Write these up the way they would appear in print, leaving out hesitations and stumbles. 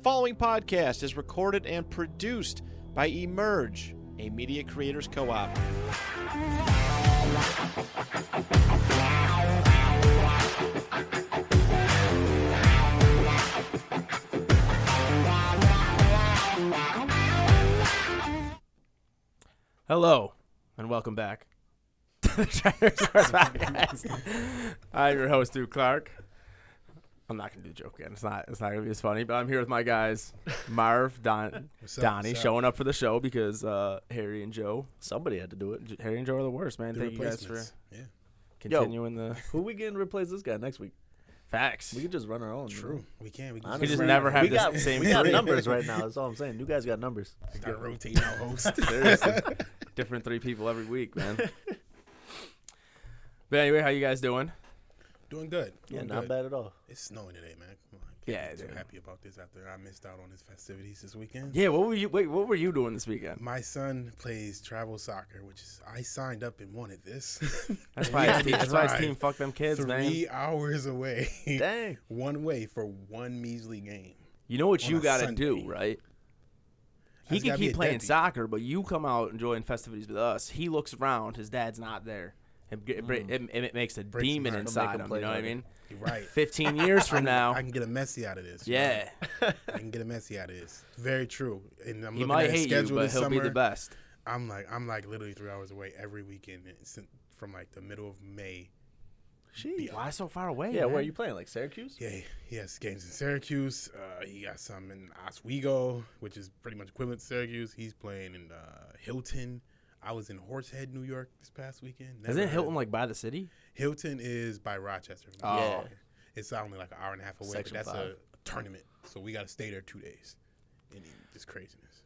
following podcast is recorded and produced by Emerge, a media creators co-op. Hello, and welcome back to the Trainer Source Podcast. I'm your host, Duke Clark. I'm not going to do the joke again. It's not going to be as funny, but I'm here with my guys, Marv, Donnie, showing up for the show because Harry and Joe. Somebody had to do it. Harry and Joe are the worst, man. Thank you guys for continuing the... Who we getting to replace this guy next week? Facts. We could just run our own. True. We can. We just never have the same We got numbers right now. That's all I'm saying. You guys got numbers. We got rotating out hosts. Seriously. Different three people every week, man. But anyway, how you guys doing? Doing good. Not bad at all. It's snowing today, man. Come on. Yeah, I'm happy about this after I missed out on his festivities this weekend. Yeah, what were you doing this weekend? My son plays travel soccer, which is I signed up and wanted this. That's why his team fuck them kids, 3 man. 3 hours away. Dang. One way for one measly game. You know what you got to Sunday. do, right? He can keep playing soccer, but you come out enjoying festivities with us. He looks around. His dad's not there. It makes a demon inside him. You know what I mean? You're right. 15 years from now. I can get a Messi out of this. Yeah. Right? I can get a Messi out of this. Very true. And I'm He looking might at his hate you, schedule but this he'll summer. be the best. I'm like literally 3 hours away every weekend from like the middle of May. Jeez. Why so far away? Yeah, man? where are you playing? Like Syracuse? Yeah, he has games in Syracuse. He got some in Oswego, which is pretty much equivalent to Syracuse. He's playing in Hilton. I was in Horsehead, New York this past weekend. Isn't Hilton like by the city? Hilton is by Rochester. Oh. Yeah. It's only like an hour and a half away, Section but that's 5. a tournament. So we got to stay there 2 days. And just craziness.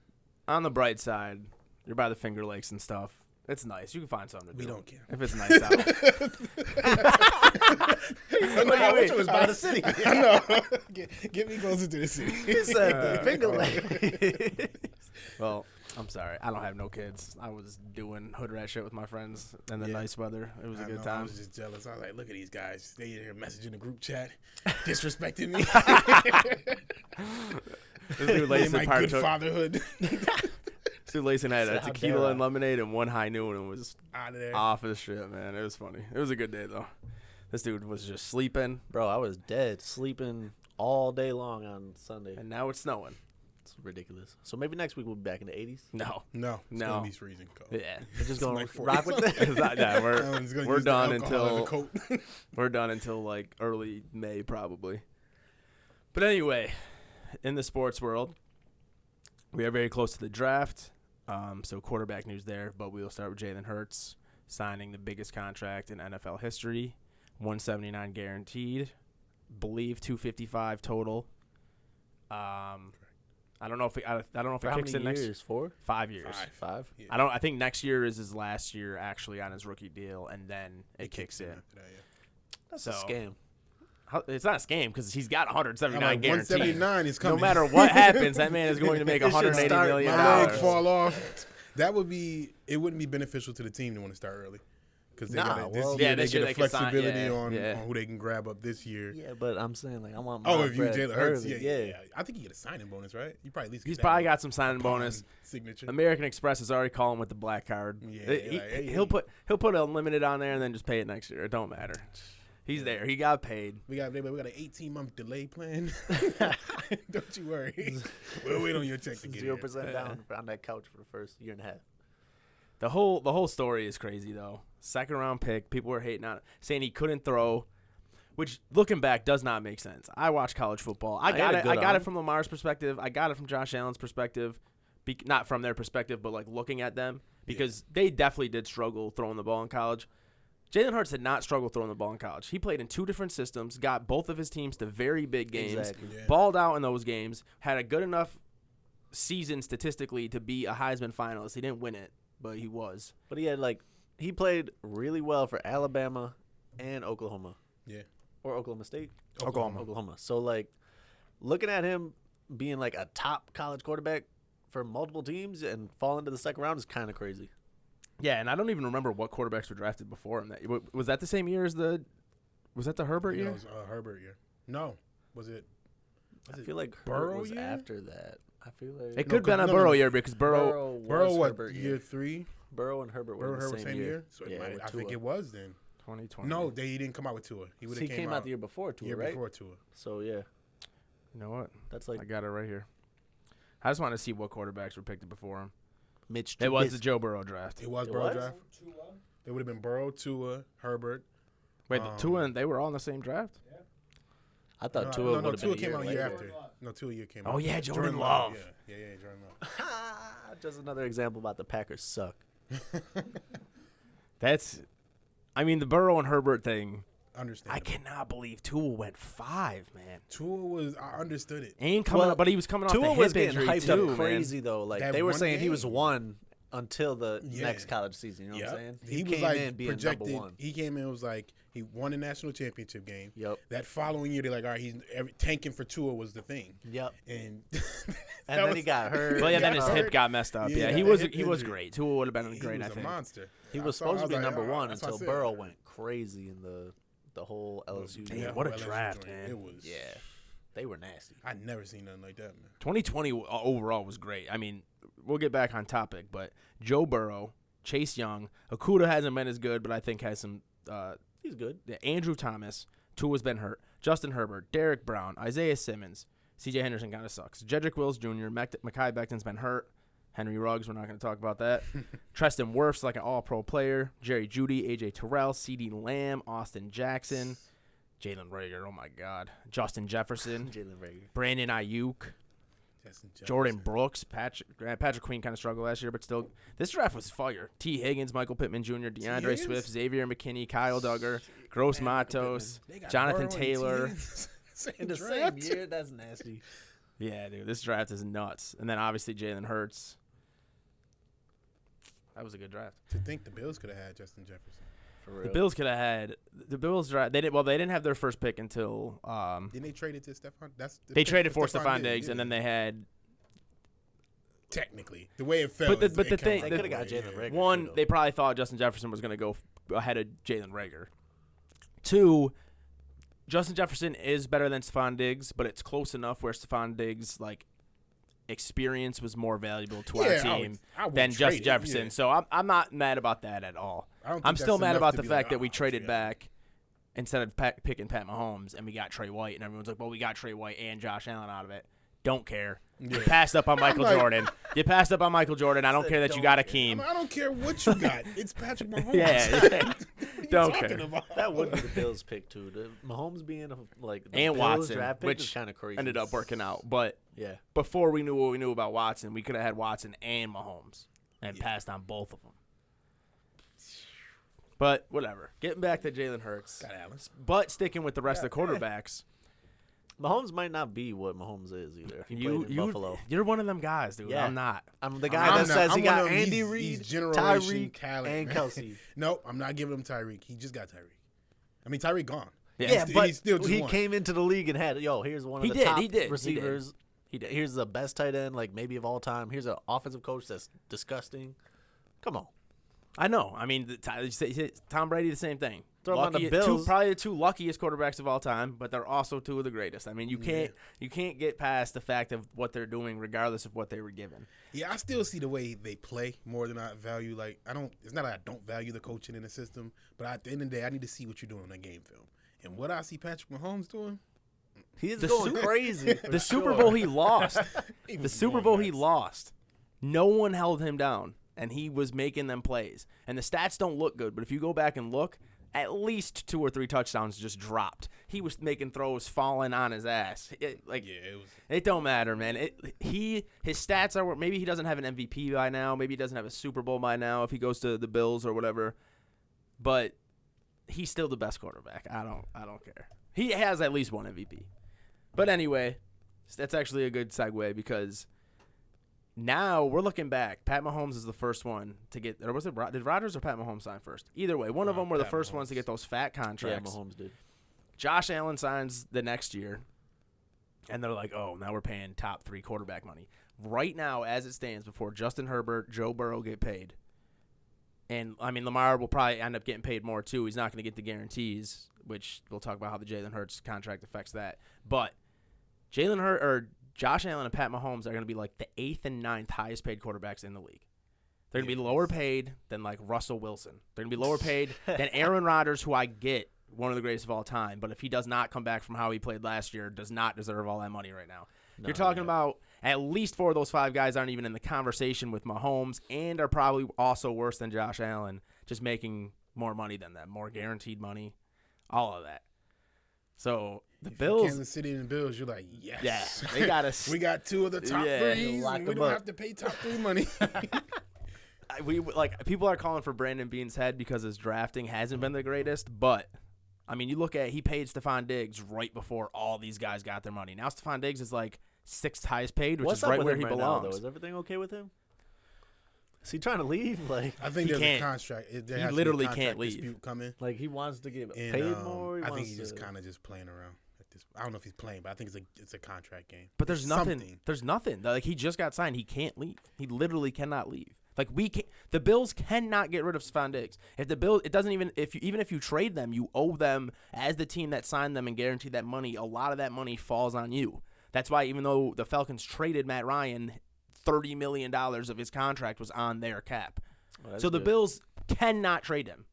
On the bright side, you're by the Finger Lakes and stuff. It's nice. You can find something to do. We don't care. If it's nice out. I wish it was by the city. I know. Get me closer to the city. He said the Finger Lakes. Well, I'm sorry. I don't have no kids. I was doing hood rat shit with my friends in the nice weather. It was a good time. I was just jealous. I was like, look at these guys. They here messaging the group chat, disrespecting me. This dude Lacy my good fatherhood. This dude Lacy had a tequila and lemonade and one high noon and was Out of there. off his shit, man. It was funny. It was a good day, though. This dude was just sleeping. Bro, I was dead, sleeping all day long on Sunday. And now it's snowing. It's ridiculous. So maybe next week we'll be back in the 80s? No. It's going to be freezing cold. Yeah. We're just going like to rock with it? It's not that. We're use done the alcohol as a until coat. we're done until like early May probably. But anyway, in the sports world, we are very close to the draft. So quarterback news there, but we'll start with Jalen Hurts signing the biggest contract in NFL history, $179 guaranteed, believe $255 total. I don't know if it kicks in next years? 4? 5 years. 5? Yeah. I think next year is his last year actually on his rookie deal, and then it kicks in. After that, yeah. That's So, a scam. It's not a scam because he's got 179 I'm like, guaranteed. 179 is coming. No matter what happens, that man is going to make $180 million. My leg fall off. It wouldn't be beneficial to the team to want to start early. Because this year they they get can a sign- flexibility yeah, on yeah. who they can grab up this year. Yeah, but I'm saying, like, I want my Oh, if you bread Jalen Hurts, early. yeah. I think you get a signing bonus, right? You probably at least get He's that probably one got some signing upon bonus. signature. American Express is already calling with the black card. Yeah, He'll put unlimited on there and then just pay it next year. It don't matter. He's there. He got paid. We got an 18-month delay plan. Don't you worry. We'll wait on your check to get 0% down on that couch for the first year and a half. The whole story is crazy though. Second round pick. People were hating on it, saying he couldn't throw, which looking back does not make sense. I watch college football. I got it from Lamar's perspective. I got it from Josh Allen's perspective, not from their perspective, but like looking at them because they definitely did struggle throwing the ball in college. Jalen Hurts did not struggle throwing the ball in college. He played in 2 different systems, got both of his teams to very big games, Exactly. Yeah. balled out in those games, had a good enough season statistically to be a Heisman finalist. He didn't win it, but he was. But he played really well for Alabama and Oklahoma. Yeah. Or Oklahoma State? Oklahoma. So, like, looking at him being, like, a top college quarterback for multiple teams and fall into the second round is kind of crazy. Yeah, and I don't even remember what quarterbacks were drafted before him. Was that the same year as was that the Herbert Yeah, year? it was Herbert year. No. Was it? I feel like Burrow Burrow was year? after that. I feel like It could have been a Burrow year because Burrow was what, Herbert year 3? Burrow and Herbert were Burrow the same year. So Yeah, with I think Tua. it was then. 2020. No, he didn't come out with Tua. He would have Came out the year before Tua, year right? before Tua. So yeah, You know what? that's like I got it right here. I just want to see what quarterbacks were picked before him. Mitch. It was the Joe Burrow draft. It was It Burrow was? draft. It would have been Burrow, Tua, Herbert. Wait, the Tua and they were all in the same draft? I thought No, Tua would have Tua been came out a year later. after. No, Tua year came Oh, out. yeah, Jordan Love. Yeah, Jordan Love. Just another example about the Packers suck. I mean, the Burrow and Herbert thing. Understand. I cannot believe Tua went 5, man. I understood it. Ain't coming Well, up, but he was coming off the Tua hip was getting injury hyped too, up man. crazy though. Like That they were one saying he was game. one until the Yeah. next college season. You know what I'm saying? He was came like in being projected. number one. He came in and was like he won a national championship game. Yep. That following year, they're like, all right, tanking for Tua was the thing. Yep. And And then he got hurt. But yeah, then his got hip hurt. got messed up. Yeah, Yeah, he that was hip he was injury. great. Tua would have been he great, was I a think. monster. He I was saw- supposed I to be like, number oh, one that's until what I said. Burrow went crazy in the whole LSU. Damn, draft. what a LSU draft, joint. man. It was. Yeah, they were nasty. I never seen nothing like that, man. 2020 overall was great. I mean, we'll get back on topic, but Joe Burrow, Chase Young, Okuda hasn't been as good, but I think has some. He's good. Andrew Thomas, Tua's been hurt. Justin Herbert, Derek Brown, Isaiah Simmons, C.J. Henderson kind of sucks. Jedrick Wills Jr., Mekhi Becton's been hurt. Henry Ruggs, we're not going to talk about that. Treston Wirf's like an all-pro player. Jerry Jeudy, A.J. Terrell, C.D. Lamb, Austin Jackson, Jalen Reagor, oh my God, Justin Jefferson, Jalen Reagor. Brandon Ayuk, Justin Jordan Jefferson. Brooks, Patrick Queen kind of struggled last year, but still, this draft was fire. T. Higgins, Michael Pittman Jr., DeAndre Higgins? Swift, Xavier McKinney, Kyle Duggar, Gross Matos, They got Jonathan Burrow and Taylor. Same In the draft. same year, that's nasty. Yeah, dude, this draft is nuts. And then obviously Jalen Hurts. That was a good draft. To think the Bills could have had Justin Jefferson. For real. The Bills could have had the Bills draft. They didn't have their first pick until Didn't they trade it to Stephon? they traded for Stephon Diggs, and then they had technically the way it felt. But the it thing- They kinda could have got yeah. Jalen Reagor. one. too, They probably thought Justin Jefferson was going to go ahead of Jalen Reagor. Two, Justin Jefferson is better than Stephon Diggs, but it's close enough where Stephon Diggs like experience was more valuable to our Yeah, team I would than trade Justin it, Jefferson. yeah. So I'm not mad about that at all. I don't think I'm still that's mad enough about to the be fact like, that we "Oh, traded yeah." back instead of picking Pat Mahomes and we got Trey White, and everyone's like, well, we got Trey White and Josh Allen out of it. Don't care. You Yeah. passed up on Michael like- Jordan. You passed up on Michael Jordan. I don't care that you got Akeem. I don't care what you got. It's Patrick Mahomes. Yeah, What are you don't talking care. about? That would be the Bills' pick too. The Mahomes being the And Bills Watson, draft pick which is kind of crazy. ended up working out. But Yeah, before we knew what we knew about Watson, we could have had Watson and Mahomes and passed on both of them. But whatever. Getting back to Jalen Hurts, Got Allen. but sticking with the rest of the quarterbacks. Mahomes might not be what Mahomes is either. If he played in Buffalo, You're one of them guys, dude. Yeah. I'm not. I'm the guy I'm that not- says he I'm got one of them. Andy He's Reid, generation Tyreek, talent, and man. Kelsey. No, I'm not giving him Tyreek. He just got Tyreek. I mean, Tyreek gone. Yeah, He's but still just he one. came into the league and had here's one of He the did, top he did. receivers. He did. Here's the best tight end, like maybe of all time. Here's an offensive coach that's disgusting. Come on, I know. I mean, Tom Brady, the same thing. Throw him on the Lucky- Bills. probably the two luckiest quarterbacks of all time, but they're also two of the greatest. I mean, you can't get past the fact of what they're doing, regardless of what they were given. Yeah, I still see the way they play more than I value. Like, I don't. It's not like I don't value the coaching in the system, but at the end of the day, I need to see what you're doing on that game film. And what I see Patrick Mahomes doing, he's The going Super- crazy. The Super Bowl he lost. he The was Super going Bowl he nuts. lost. No one held him down, and he was making them plays. And the stats don't look good, but if you go back and look, at least 2 or 3 touchdowns just dropped. He was making throws falling on his ass. Yeah, it was. It don't matter, man. His stats are maybe he doesn't have an MVP by now. Maybe he doesn't have a Super Bowl by now if he goes to the Bills or whatever. But he's still the best quarterback. I don't care. He has at least one MVP. But anyway, that's actually a good segue because now we're looking back. Pat Mahomes is the first one to get, or was it did Rodgers or Pat Mahomes sign first? Either way, one of them were the Pat first ones to Mahomes. get those fat yeah, contracts. Mahomes did. Josh Allen signs the next year, and they're like, oh, now we're paying top 3 quarterback money. Right now, as it stands, before Justin Herbert, Joe Burrow get paid, and, I mean, Lamar will probably end up getting paid more, too. He's not going to get the guarantees, which we'll talk about how the Jalen Hurts contract affects that. But Jalen Hurts or Josh Allen and Pat Mahomes are going to be like the 8th and 9th highest paid quarterbacks in the league. They're going to be lower paid than like Russell Wilson. They're going to be lower paid than Aaron Rodgers, who I get, one of the greatest of all time. But if he does not come back from how he played last year, does not deserve all that money right now. No, you're talking about at least 4 of those 5 guys aren't even in the conversation with Mahomes and are probably also worse than Josh Allen, just making more money than them, more guaranteed money, all of that. So the Bills, Kansas City and the Bills, you're like, yes. Yeah, they got us. We got 2 of the top 3s. And we don't have to pay top 3 money. People are calling for Brandon Beane's head because his drafting hasn't been the greatest, but I mean, you look at he paid Stephon Diggs right before all these guys got their money. Now Stephon Diggs is like 6th highest paid, which is right where he belongs. Now, though? Is everything okay with him? Is he trying to leave? Like, I think there's a contract. He literally can't leave. Coming. Like, he wants to get paid more. I think he's just kind of just playing around. I don't know if he's playing, but I think it's a contract game. But there's nothing. There's nothing. Like, he just got signed. He can't leave. He literally cannot leave. Like, the Bills cannot get rid of Stephon Diggs. If the Bills, it doesn't even if you trade them, you owe them as the team that signed them and guaranteed that money. A lot of that money falls on you. That's why even though the Falcons traded Matt Ryan, $30 million of his contract was on their cap. Oh, so the Bills cannot trade him.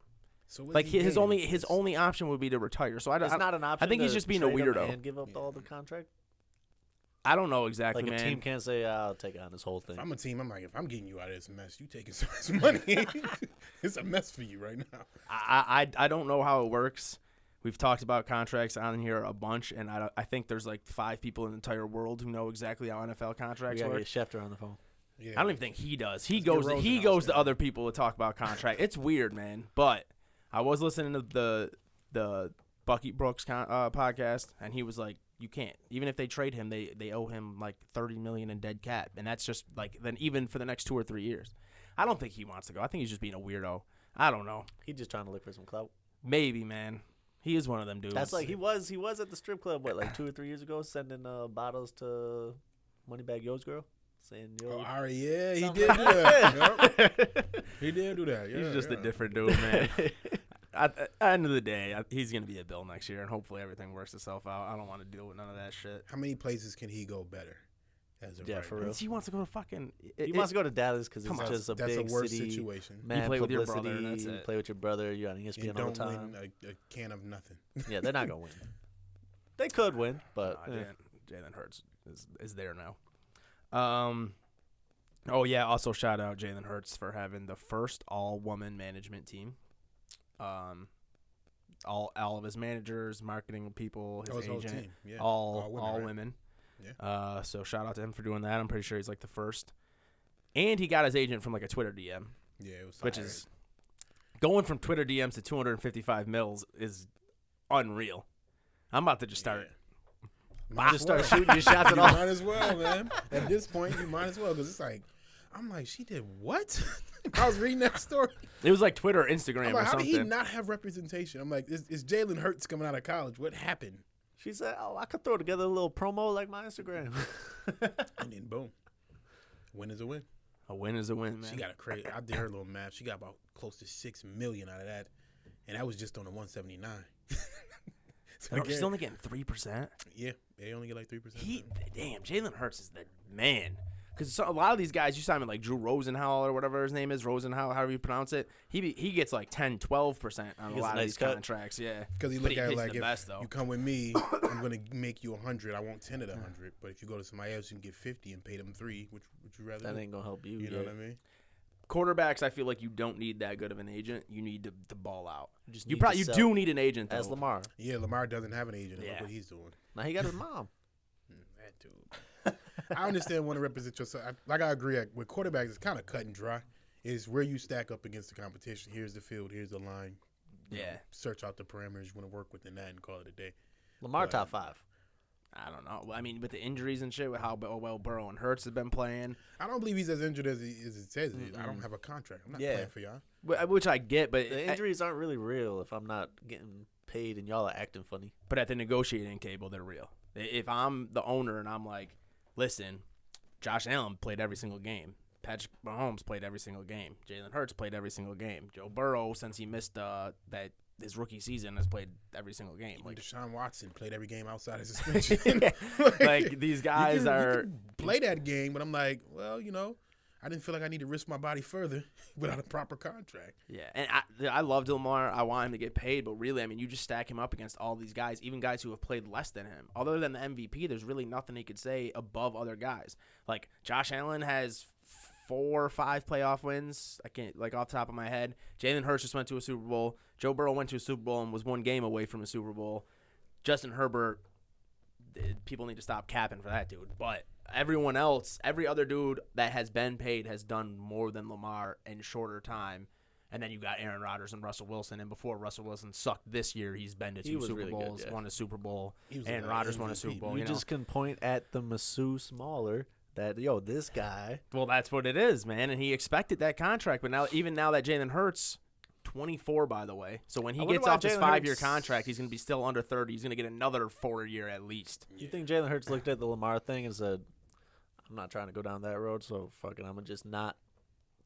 So like his only option would be to retire. So it's not an option. I think he's just being a weirdo and give up all the contract. I don't know exactly, like man. A team can't say, "I'll take on this whole thing." If I'm a team, I'm like, if I'm getting you out of this mess, you taking so much money. It's a mess for you right now. I don't know how it works. We've talked about contracts on here a bunch, and I think there's like 5 people in the entire world who know exactly how NFL contracts work. Get Schefter on the phone. Yeah, I don't even think he does. He goes to other people to talk about contract. It's weird, man. But I was listening to the Bucky Brooks podcast, and he was like, you can't. Even if they trade him, they owe him like $30 million in dead cap, and that's just like then even for the next 2 or 3 years. I don't think he wants to go. I think he's just being a weirdo. I don't know. He's just trying to look for some clout. Maybe, man. He is one of them dudes. That's like he was at the strip club like 2 or 3 years ago, sending bottles to Moneybag Yo's girl, saying yo. Oh, yeah, he did do that. Yep. He did do that. Yeah, he's just a different dude, man. At the end of the day, he's gonna be a Bill next year, and hopefully everything works itself out. I don't want to deal with none of that shit. How many places can he go better? For real. He wants to go to fucking. He wants to go to Dallas because it's just a big worse city. Situation. Man, you play with your brother. Publicity, That's it. play with your brother. You're on ESPN all the time. Don't win a can of nothing. Yeah, they're not gonna win. They could win, but Jalen Hurts is there now. Oh yeah. Also, shout out Jalen Hurts for having the first all-woman management team. All of his managers, marketing people, his agent, all women. Yeah. So shout out to him for doing that. I'm pretty sure he's like the first. And he got his agent from like a Twitter DM. Yeah, it was which is going from Twitter DMs to 255 mils is unreal. I'm about to just start. Just start shooting your shots at all. You might as well, man. At this point, you might as well because it's like, I'm like, she did what? I was reading that story. It was like Twitter, or Instagram, like, or something. How did he not have representation? I'm like, is Jalen Hurts coming out of college? What happened? She said, "Oh, I could throw together a little promo like my Instagram." And then boom, win is a win. A win is a win, man. She got a credit. I did her little math. She got about close to $6 million out of that, and that was just on the 179. So she's only getting 3%. Yeah, they only get like 3%. Damn, Jalen Hurts is the man. Because a lot of these guys, you sign with like Drew Rosenhaus or whatever his name is, Rosenhaus, however you pronounce it, he gets like 10, 12% on a lot of these contracts. Yeah, because he look at it like, if you come with me, I'm going to make you 100. I want 10 of the 100. But if you go to somebody else, you can get 50 and pay them 3. Which would you rather? That do? ain't going to help you. You know what I mean? Quarterbacks, I feel like you don't need that good of an agent. You need to ball out. You do need an agent, though. As Lamar. Yeah, Lamar doesn't have an agent. Yeah. Look what he's doing. Now he got his mom. That dude. I understand wanting to represent yourself. I agree. With quarterbacks, it's kind of cut and dry. Is where you stack up against the competition. Here's the field. Here's the line. Yeah. Search out the parameters. You want to work within that and call it a day. Lamar top 5. I don't know. I mean, with the injuries and shit, with how well Burrow and Hurts have been playing. I don't believe he's as injured as it says he is. I don't have a contract. I'm not playing for y'all. Which I get, but the injuries aren't really real if I'm not getting paid and y'all are acting funny. But at the negotiating table, they're real. If I'm the owner and I'm like, listen, Josh Allen played every single game. Patrick Mahomes played every single game. Jalen Hurts played every single game. Joe Burrow, since he missed that his rookie season has played every single game. Like Like Deshaun Watson played every game outside of suspension. like these guys you are can play that game, but I'm like, well, I didn't feel like I need to risk my body further without a proper contract. Yeah, and I loved Lamar. I want him to get paid, but really, I mean, you just stack him up against all these guys, even guys who have played less than him. Other than the MVP, there's really nothing he could say above other guys. Like Josh Allen has 4 or 5 playoff wins. I can't, like, off the top of my head. Jalen Hurts just went to a Super Bowl. Joe Burrow went to a Super Bowl and was 1 game away from a Super Bowl. Justin Herbert, people need to stop capping for that dude, but everyone else, every other dude that has been paid has done more than Lamar in shorter time. And then you got Aaron Rodgers and Russell Wilson. And before Russell Wilson sucked this year, he's been to 2 Super really Bowls, good, won a Super Bowl. And Rodgers won a Super Bowl. You just can point at the Masseuse Smaller that, this guy. Well, that's what it is, man. And he expected that contract. But now, even now that Jalen Hurts, 24, by the way. So when he gets off his 5-year contract, he's going to be still under 30. He's going to get another 4-year at least. You think Jalen Hurts looked at the Lamar thing and said, I'm not trying to go down that road, so fucking I'm going to just not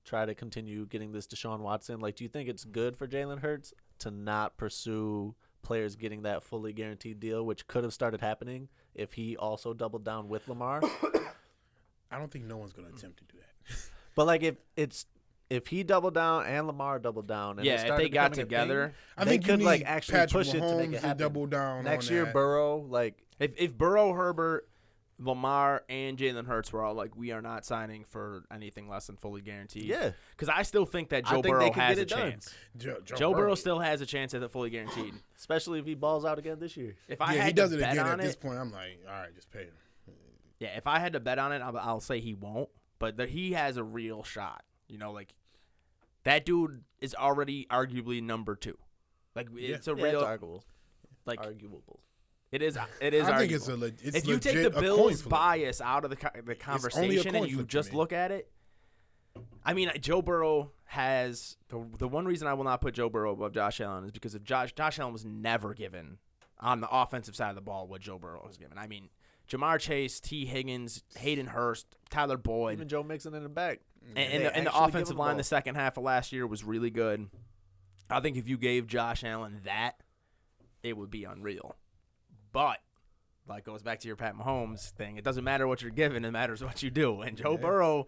try to continue getting this Deshaun Watson? Like, do you think it's good for Jalen Hurts to not pursue players getting that fully guaranteed deal, which could have started happening if he also doubled down with Lamar? I don't think no one's going to attempt to do that. But, like, if he doubled down and Lamar doubled down, and if they got together, I think could you like need actually Patrick push it to make Mahomes it happen. double down Next on year, that. Burrow, like if Burrow, Herbert, Lamar, and Jalen Hurts were all like, we are not signing for anything less than fully guaranteed. Yeah. Because I still think that Joe I think Burrow they could has get a it done. chance. Joe Burrow still has a chance at the fully guaranteed. especially if he balls out again this year. If I he had does to it bet again on at this it, point. I'm like, all right, just pay him. yeah, if I had to bet on it, I'll say he won't. But he has a real shot. Like that dude is already arguably number 2. Like it's a real it's arguable. like Arguable. it is. I arguable. think it's If you take legit the a coin Bills flip. bias out of the only a conversation coin and you flip to just me. look at it, I mean, Joe Burrow has the one reason I will not put Joe Burrow above Josh Allen is because of Josh Allen was never given on the offensive side of the ball what Joe Burrow was given. I mean, Jamar Chase, T. Higgins, Hayden Hurst, Tyler Boyd, Even Joe Mixon in the back. and the actually give offensive him line ball. the second half of last year was really good. I think if you gave Josh Allen that, it would be unreal. But like goes back to your Pat Mahomes thing. It doesn't matter what you're given; it matters what you do. And Joe Burrow,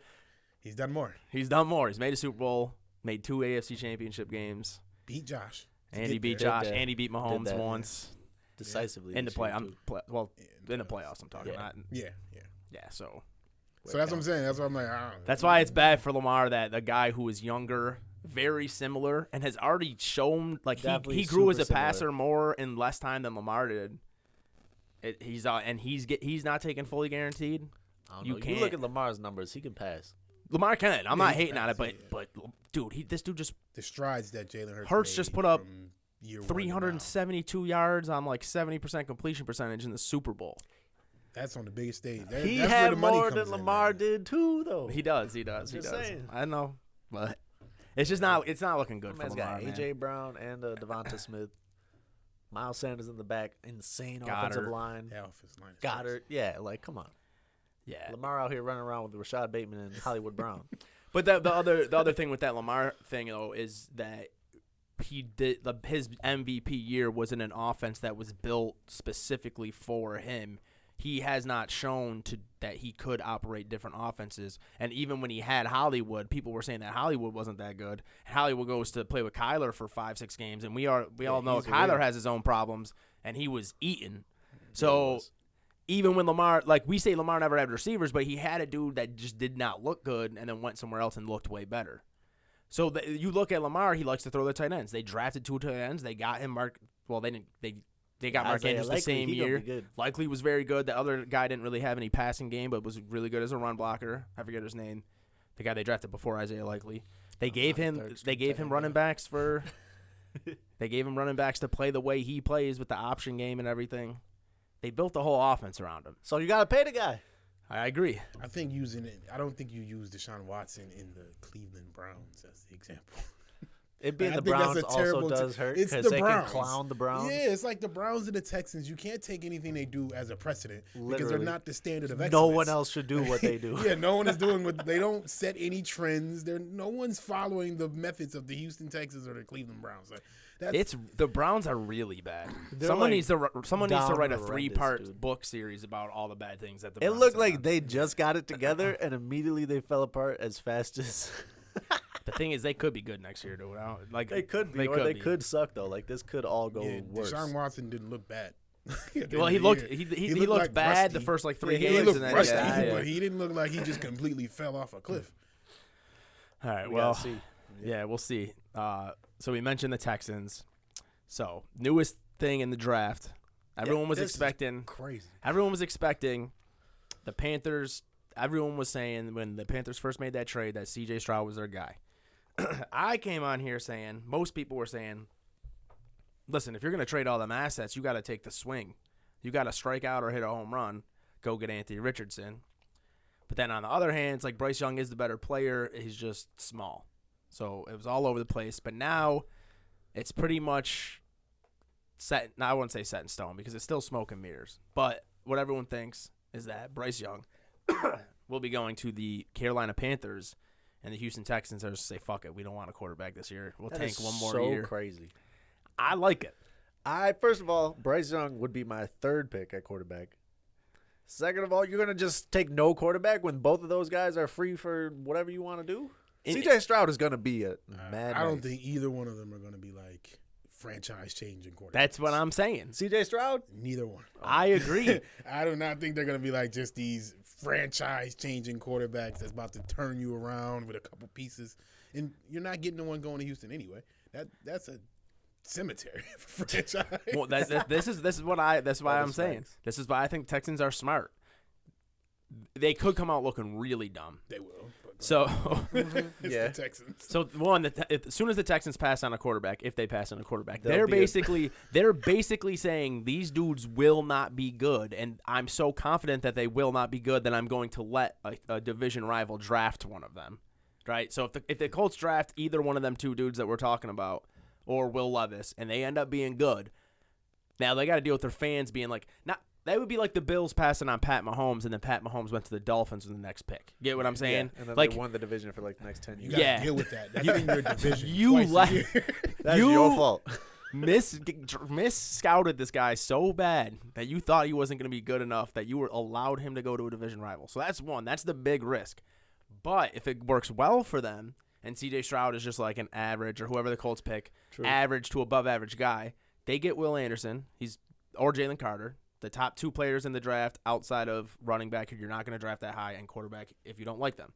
He's done more. he's done more. He's made a Super Bowl, made 2 AFC Championship games, Beat Josh. and he beat there. Josh, Did that. and he beat Mahomes that, once Decisively. in the this year, play. too. In the playoffs, I'm talking Yeah. about. Yeah. Yeah, so So that's what I'm saying. That's what I'm like. I don't know. that's why it's bad for Lamar that the guy who is younger, very similar, and has already shown like Definitely he grew as a super similar. passer more in less time than Lamar did. He's not taking fully guaranteed. I don't You know. can't. You look at Lamar's numbers; he can pass. Lamar can. I'm Yeah, not he hating on it, passes, but dude, this dude just The strides that Jalen Hurts made just put up from year 1 to now. 372 yards on like 70% completion percentage in the Super Bowl. That's on the biggest stage. He That's where had the money more comes than in, Lamar man. did too, though. He does. He does. Just saying. I know, but it's just not. It's not looking good for Man's Lamar. got Man. A.J. Brown and Devonta Smith. Miles Sanders in the back. Insane Goddard. offensive line. Yeah, offensive line is Goddard. Yeah, like, come on. Yeah, Lamar out here running around with Rashad Bateman and Hollywood Brown. but the other thing with that Lamar thing though is that he did his MVP year was in an offense that was built specifically for him. He has not shown that he could operate different offenses. And even when he had Hollywood, people were saying that Hollywood wasn't that good. Hollywood goes to play with Kyler for 5-6 games, and we all know he's Kyler weird. has his own problems, and he was eating. So even when Lamar, like we say Lamar never had receivers, but he had a dude that just did not look good and then went somewhere else and looked way better. So you look at Lamar, he likes to throw the tight ends. They drafted 2 tight ends. They got him Mark. Well, they didn't. They got Mark Isaiah Andrews the Likely, same he gonna year. be good. Likely was very good. The other guy didn't really have any passing game, but was really good as a run blocker. I forget his name. The guy they drafted before Isaiah Likely. They gave him running backs for. They gave him running backs to play the way he plays with the option game and everything. They built the whole offense around him. So you got to pay the guy. I agree. I think using it. I don't think you use Deshaun Watson in the Cleveland Browns as the example. It being I the think that's Browns a also terrible does hurt It's because the they Browns. can clown the Browns. Yeah, it's like the Browns and the Texans. You can't take anything they do as a precedent because they're Literally. not the standard of excellence. No one else should do what they do. Yeah, no one is doing what they don't set any trends. No one's following the methods of the Houston Texans or the Cleveland Browns. Like, The Browns are really bad. They're Someone like needs to write a horrendous, 3-part dude. book series about all the bad things that the It Browns looked have like done. they just got it together and immediately they fell apart as fast as The thing is, they could be good next year, dude. Like they could be, or they could suck though. Like this could all go worse. Deshaun Watson didn't look bad. Well, he looked looked like bad rusty. the first like 3 He games. looked and then, rusty, yeah. but he didn't look like he just completely fell off a cliff. All right, We well, gotta see. yeah, we'll see. So we mentioned the Texans. So newest thing in the draft, everyone was this is expecting. Crazy. Everyone was expecting the Panthers. Everyone was saying when the Panthers first made that trade that C.J. Stroud was their guy. I came on here saying, most people were saying, listen, if you're going to trade all them assets, you got to take the swing. You got to strike out or hit a home run. Go get Anthony Richardson. But then on the other hand, it's like Bryce Young is the better player. He's just small. So it was all over the place. But now it's pretty much set. Now, I wouldn't say set in stone because it's still smoke and mirrors. But what everyone thinks is that Bryce Young will be going to the Carolina Panthers, and the Houston Texans are just say, fuck it, we don't want a quarterback this year. We'll tank one more year. So crazy. I like it. First of all, Bryce Young would be my third pick at quarterback. Second of all, you're gonna just take no quarterback when both of those guys are free for whatever you want to do. C.J. Stroud is gonna be a mad. I don't think either one of them are going to be like franchise-changing quarterbacks. That's what I'm saying. C.J. Stroud. Neither one. I agree. I do not think they're going to be like just these franchise-changing quarterbacks that's about to turn you around with a couple pieces. And you're not getting the one going to Houston anyway. That's a cemetery for franchise. Well, this is why I'm saying. facts. This is why I think Texans are smart. They could come out looking really dumb. They will. But So, it's Yeah. the Texans. so one, as soon as the Texans pass on a quarterback, if they pass on a quarterback, They'll they're basically saying these dudes will not be good, and I'm so confident that they will not be good that I'm going to let a division rival draft one of them, right? So if the Colts draft either one of them two dudes that we're talking about, or Will Levis, and they end up being good, now they got to deal with their fans being like, not. That would be like the Bills passing on Pat Mahomes, and then Pat Mahomes went to the Dolphins with the next pick. Get what I'm saying? And then like, they won the division for like the next 10 You years. got to Yeah. deal with that. That's in your division. You twice a let- year. That's You- your fault. miss scouted this guy so bad that you thought he wasn't going to be good enough that you were allowed him to go to a division rival. So that's one. That's the big risk. But if it works well for them, and C.J. Stroud is just like an average, or whoever the Colts pick, True. average to above average guy, they get Will Anderson, or Jalen Carter, the top two players in the draft outside of running back who you're not going to draft that high, and quarterback if you don't like them.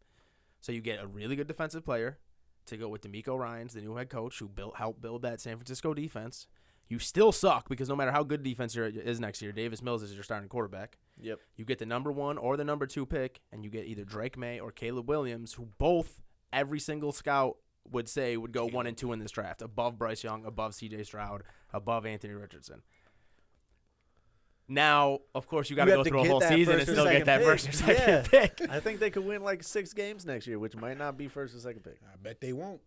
So you get a really good defensive player to go with DeMeco Ryans, the new head coach who helped build that San Francisco defense. You still suck because no matter how good defense is next year, Davis Mills is your starting quarterback. Yep. You get the number 1 or the number 2 pick, and you get either Drake May or Caleb Williams, who both every single scout would say would go 1 and 2 in this draft, above Bryce Young, above C.J. Stroud, above Anthony Richardson. Now, of course, you got to go through a whole season and still get that first or second pick. I think they could win like 6 games next year, which might not be first or second pick. I bet they won't.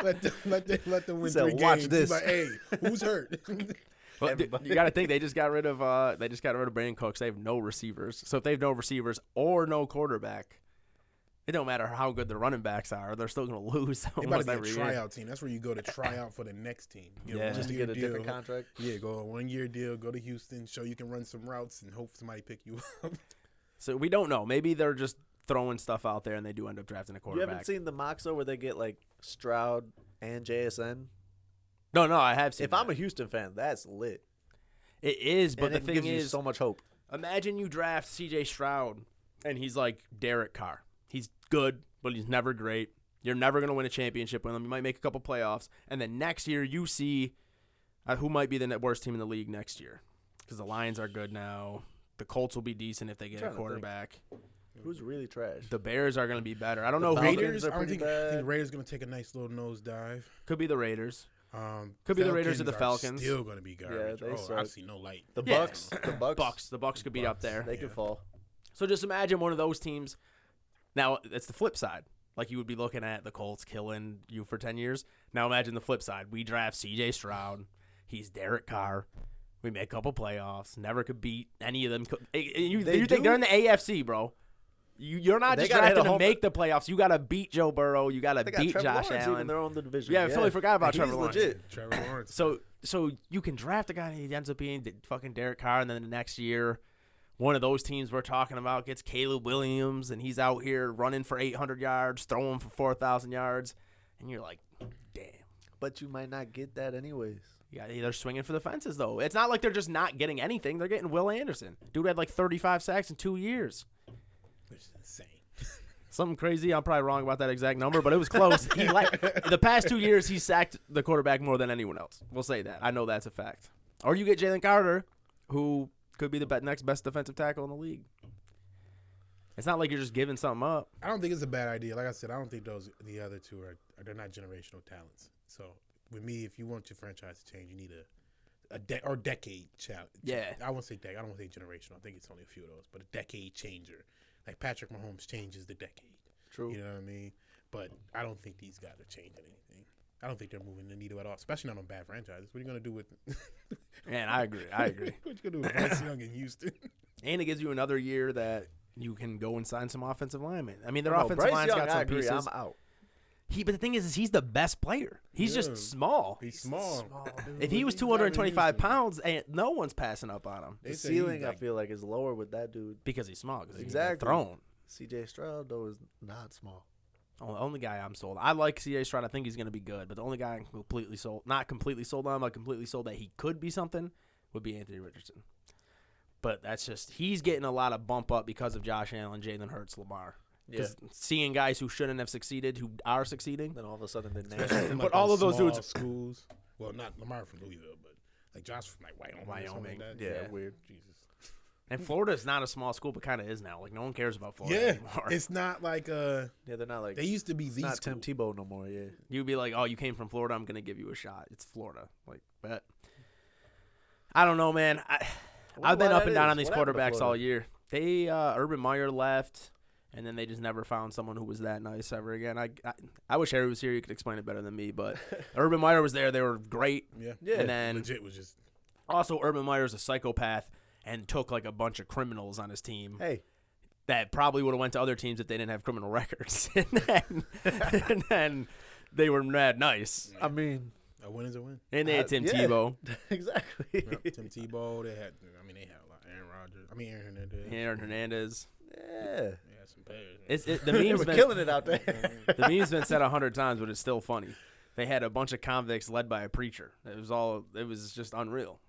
let them win Said, 3 "Watch games. this." He's like, hey, who's hurt? Well, Everybody. you got to think they just got rid of Brandon Cooks. They have no receivers. So if they have no receivers or no quarterback, it don't matter how good the running backs are. They're still going to lose They about to almost be a every year. tryout team. That's where you go to try out for the next team. Get Yeah. a Just to 1-year get a deal. different contract. Yeah, go a 1-year deal. Go to Houston. Show you can run some routes and hope somebody pick you up. So we don't know. Maybe they're just throwing stuff out there and they do end up drafting a You quarterback. haven't seen the mocks though, where they get like Stroud and JSN. No, I have seen. If I'm a Houston fan, that's lit. it is, but And the it thing gives you is, so much hope. imagine you draft C.J. Stroud and he's like Derek Carr. He's good, but he's never great. You're never going to win a championship with him. You might make a couple playoffs. And then next year you see who might be the worst team in the league next year. Because the Lions are good now. The Colts will be decent if they get a trying to think. quarterback. Who's really trash? The Bears are going to be better. I don't The know. Falcons Raiders, are I don't pretty think, I think bad. the Raiders going to take a nice little nosedive. Could be the Raiders. Could be the Raiders or the Falcons. Are still going to be garbage. they I suck. see no light. The Yeah. Bucks. The Bucks. The Bucks could be up there. They could fall. So just imagine one of those teams. Now, it's the flip side. Like you would be looking at the Colts killing you for 10 years. Now imagine the flip side. We draft C.J. Stroud. He's Derek Carr. We make a couple playoffs. Never could beat any of them. You They think do? they're in the AFC, bro. You're not just drafting to make the playoffs. You got to beat Joe Burrow. You got to beat Josh Allen. Even their own division. Yeah, I totally forgot about Trevor Lawrence. Legit. Trevor Lawrence. So you can draft a guy and he ends up being fucking Derek Carr, and then the next year, one of those teams we're talking about gets Caleb Williams, and he's out here running for 800 yards, throwing for 4,000 yards, and you're like, damn. But you might not get that anyways. Yeah, they're swinging for the fences, though. It's not like they're just not getting anything. They're getting Will Anderson. Dude had like 35 sacks in 2 years. Which is insane. Something crazy. I'm probably wrong about that exact number, but it was close. The past 2 years, he sacked the quarterback more than anyone else. We'll say that. I know that's a fact. Or you get Jalen Carter, who could be the next best defensive tackle in the league. It's not like you're just giving something up. I don't think it's a bad idea. Like I said, I don't think the other two they're not generational talents. So with me, if you want your franchise to change, you need a decade challenge. Yeah. I won't say decade. I don't want to say generational. I think it's only a few of those, but a decade changer. Like Patrick Mahomes changes the decade. True. You know what I mean? But I don't think these guys are changing anything. I don't think they're moving the needle at all, especially not on bad franchises. What are you going to do with Man, I agree. what you going to do with Bryce Young in Houston? And it gives you another year that you can go and sign some offensive linemen. I mean, their offensive Bryce line's Young, got some I agree. pieces. I'm out. But the thing is he's the best player. He's just small. He's small. If he was 225 pounds, no one's passing up on him. The ceiling, I feel like, is lower with that dude. Because he's small. Because Exactly. he's thrown. C.J. Stroud, though, is not small. The only guy I'm sold. I like C.J. Stroud. I think he's going to be good. But the only guy I'm completely sold, not completely sold on, but completely sold that he could be something, would be Anthony Richardson. But that's just, he's getting a lot of bump up because of Josh Allen, Jalen Hurts, Lamar. Because seeing guys who shouldn't have succeeded, who are succeeding. Then all of a sudden, they're But all of those dudes. Schools. Well, not Lamar from Louisville, but like Josh from like Wyoming. Like that. Yeah, weird. Jesus. And Florida's not a small school, but kind of is now. Like, no one cares about Florida anymore. It's not like Yeah, they're not like. they used to be the not school. Tim Tebow no more. Yeah. You'd be like, oh, you came from Florida, I'm going to give you a shot. It's Florida. Like, bet. I don't know, man. I've been up and down on these quarterbacks all year. They, Urban Meyer left, and then they just never found someone who was that nice ever again. I wish Harry was here. You could explain it better than me, but Urban Meyer was there. They were great. Yeah. And then Legit was just. Also, Urban Meyer's a psychopath and took like a bunch of criminals on his team. Hey. That probably would have went to other teams if they didn't have criminal records. and then they were mad nice. I mean, A win is a win. And they had Tim Tebow. Exactly. Yep, Tim Tebow. They had a lot. Aaron Rodgers. Aaron Hernandez. Aaron Hernandez. Yeah. They had some players. The They meme's were been killing it out there. the meme's been said 100 times, but it's still funny. They had a bunch of convicts led by a preacher. It was just unreal.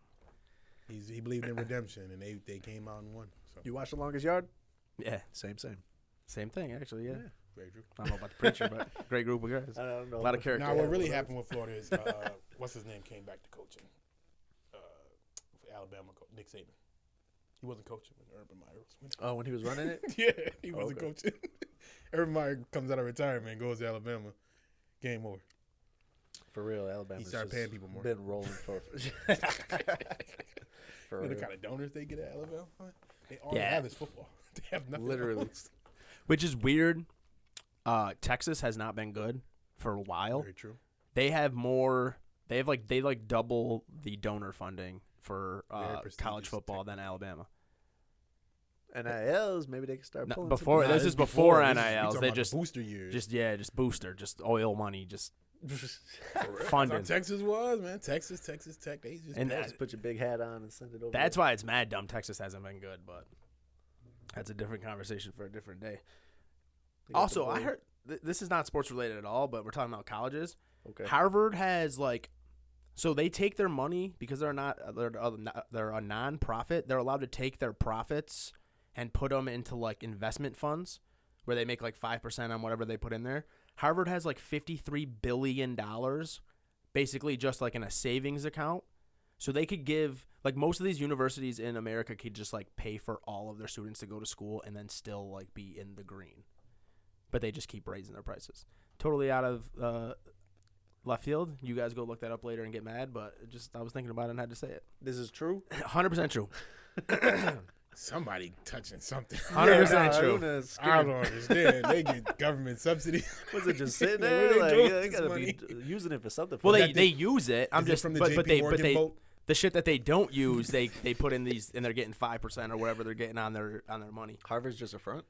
He believed in redemption, and they came out and won. So. You watch The Longest Yard? Yeah. Same. Same thing, actually, yeah. Very true. I don't know about the preacher, but great group of guys. I don't know. A lot of character. Now, what really happened with Florida is, what's his name came back to coaching. For Alabama, Nick Saban. He wasn't coaching when Urban Meyer was winning. Oh, when he was running it? Yeah, he wasn't coaching. Urban Meyer comes out of retirement and goes to Alabama. Game over. For real, Alabama. He started paying people more. Been rolling for You know the kind of donors they get at Alabama? They all have is football. They have nothing Literally. else. Which is weird. Texas has not been good for a while. Very true. They have more. They have double the donor funding for college football than Alabama. NILs, maybe they can start pulling. Before some this is before NILs. They They just just booster years. just booster, just oil money, just That's funding. how Texas was, man. Texas Tech. They just And Just put your big hat on and send it over. That's why it's mad dumb. Texas hasn't been good, but that's a different conversation for a different day. Also, I heard this is not sports related at all, but we're talking about colleges. Okay. Harvard has so they take their money because they're a non-profit. They're allowed to take their profits and put them into investment funds where they make 5% on whatever they put in there. Harvard has $53 billion basically just in a savings account. So they could give most of these universities in America could just pay for all of their students to go to school and then still be in the green. But they just keep raising their prices. Totally out of left field. You guys go look that up later and get mad, but I was thinking about it and had to say it. This is true. 100% true. somebody touching something. 100% true. I don't understand. They get government subsidy. Was it just sitting Where there? they doing They this gotta money? be using it for something. Well, they use it. I'm Is just it from the but JP but they Morgan but they vote? the shit that they don't use, they put in these, and they're getting 5% or whatever they're getting on their money. Harvard's just a front.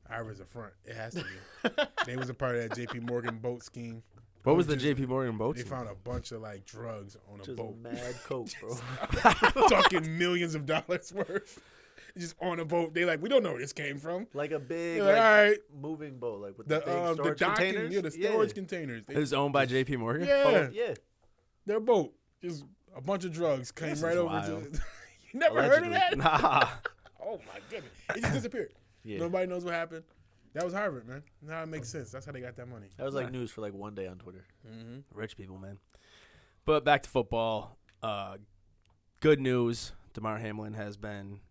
Harvard's a front. It has to be. They was a part of that J.P. Morgan boat scheme. What was the J.P. Morgan boat? They found a bunch of like drugs on a Just boat. mad coke, bro. Talking millions of dollars worth. Just on a boat. They like, we don't know where this came from. Like a big Like, all right. moving boat, like with The the big storage docking, containers. yeah, the storage containers. It was owned by J.P. Morgan? Yeah. Oh, yeah. Their boat. Just a bunch of drugs came This right is over wild. to You never heard of Allegedly. that? Nah. Oh my goodness. It just disappeared. Yeah. Nobody knows what happened. That was Harvard, man. Now it makes sense. That's how they got that money. That was like news for like one day on Twitter. Mm-hmm. Rich people, man. But back to football. Good news. Damar Hamlin has been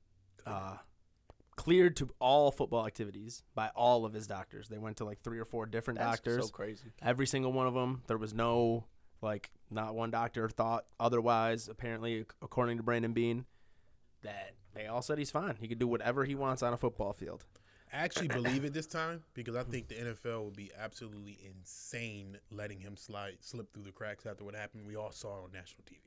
cleared to all football activities by all of his doctors. They went to like 3 or 4 different That's doctors. so crazy. Every single one of them. There was no, like, not one doctor thought otherwise, apparently, according to Brandon Beane, that they all said he's fine. He could do whatever he wants on a football field. I actually believe it this time because I think the NFL would be absolutely insane letting him slip through the cracks after what happened. We all saw on national TV.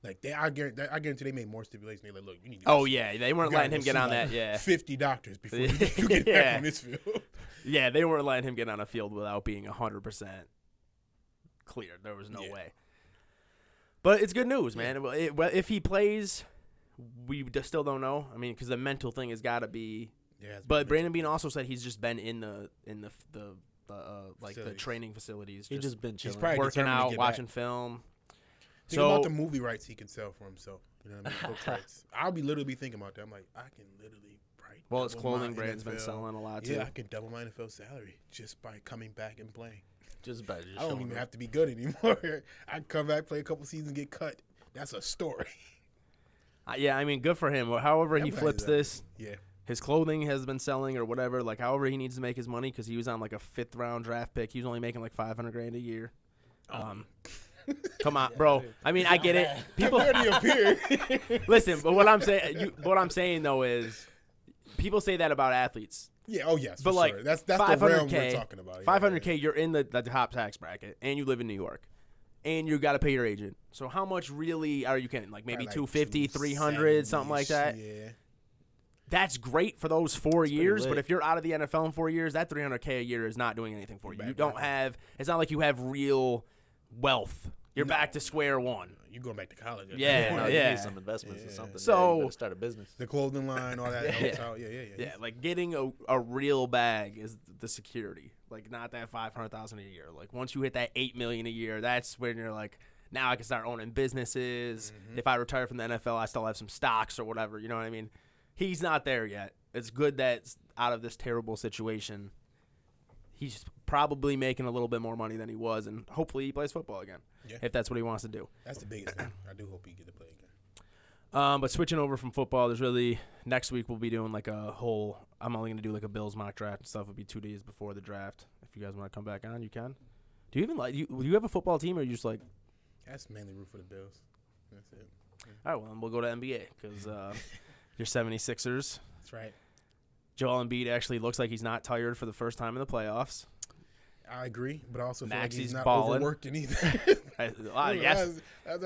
Like I guarantee they made more stipulations. They like, look, you need to Oh go yeah, they weren't you gotta letting him go get see, on like, that. Yeah, 50 doctors before you get back on this field. Yeah, they weren't letting him get on a field without being 100% cleared. There was no way. But it's good news, man. If he plays, we still don't know. I mean, because the mental thing has got to be. Yeah, But Brandon Beane also said he's just been in the Facilities. training facilities. He just been He's chilling. probably working determined to out, get watching back. film. Think about the movie rights he can sell for himself. You know what I mean? Book rights. I'll be literally thinking about that. I'm like, I can literally Well, his double clothing my brand's been NFL. selling a lot too. Yeah, I can double my NFL salary just by coming back and playing. just by just I don't showing even up. have to be good anymore. I can come back, play a couple seasons, get cut. That's a story. Yeah, I mean, good for him. However he I'm glad flips he's out. this, Yeah. his clothing has been selling or whatever. Like, however he needs to make his money, because he was on like a 5th round draft pick. He was only making like $500,000 a year. Come on, bro. I mean, I get it. People already appeared. listen, but what I'm saying though is, people say that about athletes. Yeah. Oh yes. But for like, sure. That's the realm we're 500K, talking about. 500K, you're in the top tax bracket, and you live in New York, and you got to pay your agent. So how much really are you getting? Like maybe 250, 300, something like that. Yeah. That's great for those 4 years, lit. but if you're out of the NFL in 4 years, that $300K a year is not doing anything for you. You don't have. It's not like you have real wealth. You're back to square one. You going back to college? at Yeah, that point. No, you yeah. need some investments or something. So- you better start a business. The clothing line, all that. Yeah. Yeah. Yeah, like getting a real bag is the security. Like not that $500,000 a year. Like once you hit that $8 million a year, that's when you're like, now I can start owning businesses. If I retire from the NFL, I still have some stocks or whatever. You know what I mean? He's not there yet. It's good that out of this terrible situation, he's probably making a little bit more money than he was, and hopefully he plays football again. Yeah. If that's what he wants to do. That's the biggest thing. I do hope he get to play again. But switching over from football, there's really next week we'll be doing like a whole. I'm only gonna do like a Bills mock draft and stuff. It'll be 2 days before the draft. If you guys want to come back on, you can. Do you even like? Do you have a football team, or you just like? That's mainly root for the Bills. That's it. All right, well then we'll go to NBA because your 76ers. That's right. Joel Embiid actually looks like he's not tired for the first time in the playoffs. I agree, but I also feel like Maxey's he's not balling. overworking either. Yes.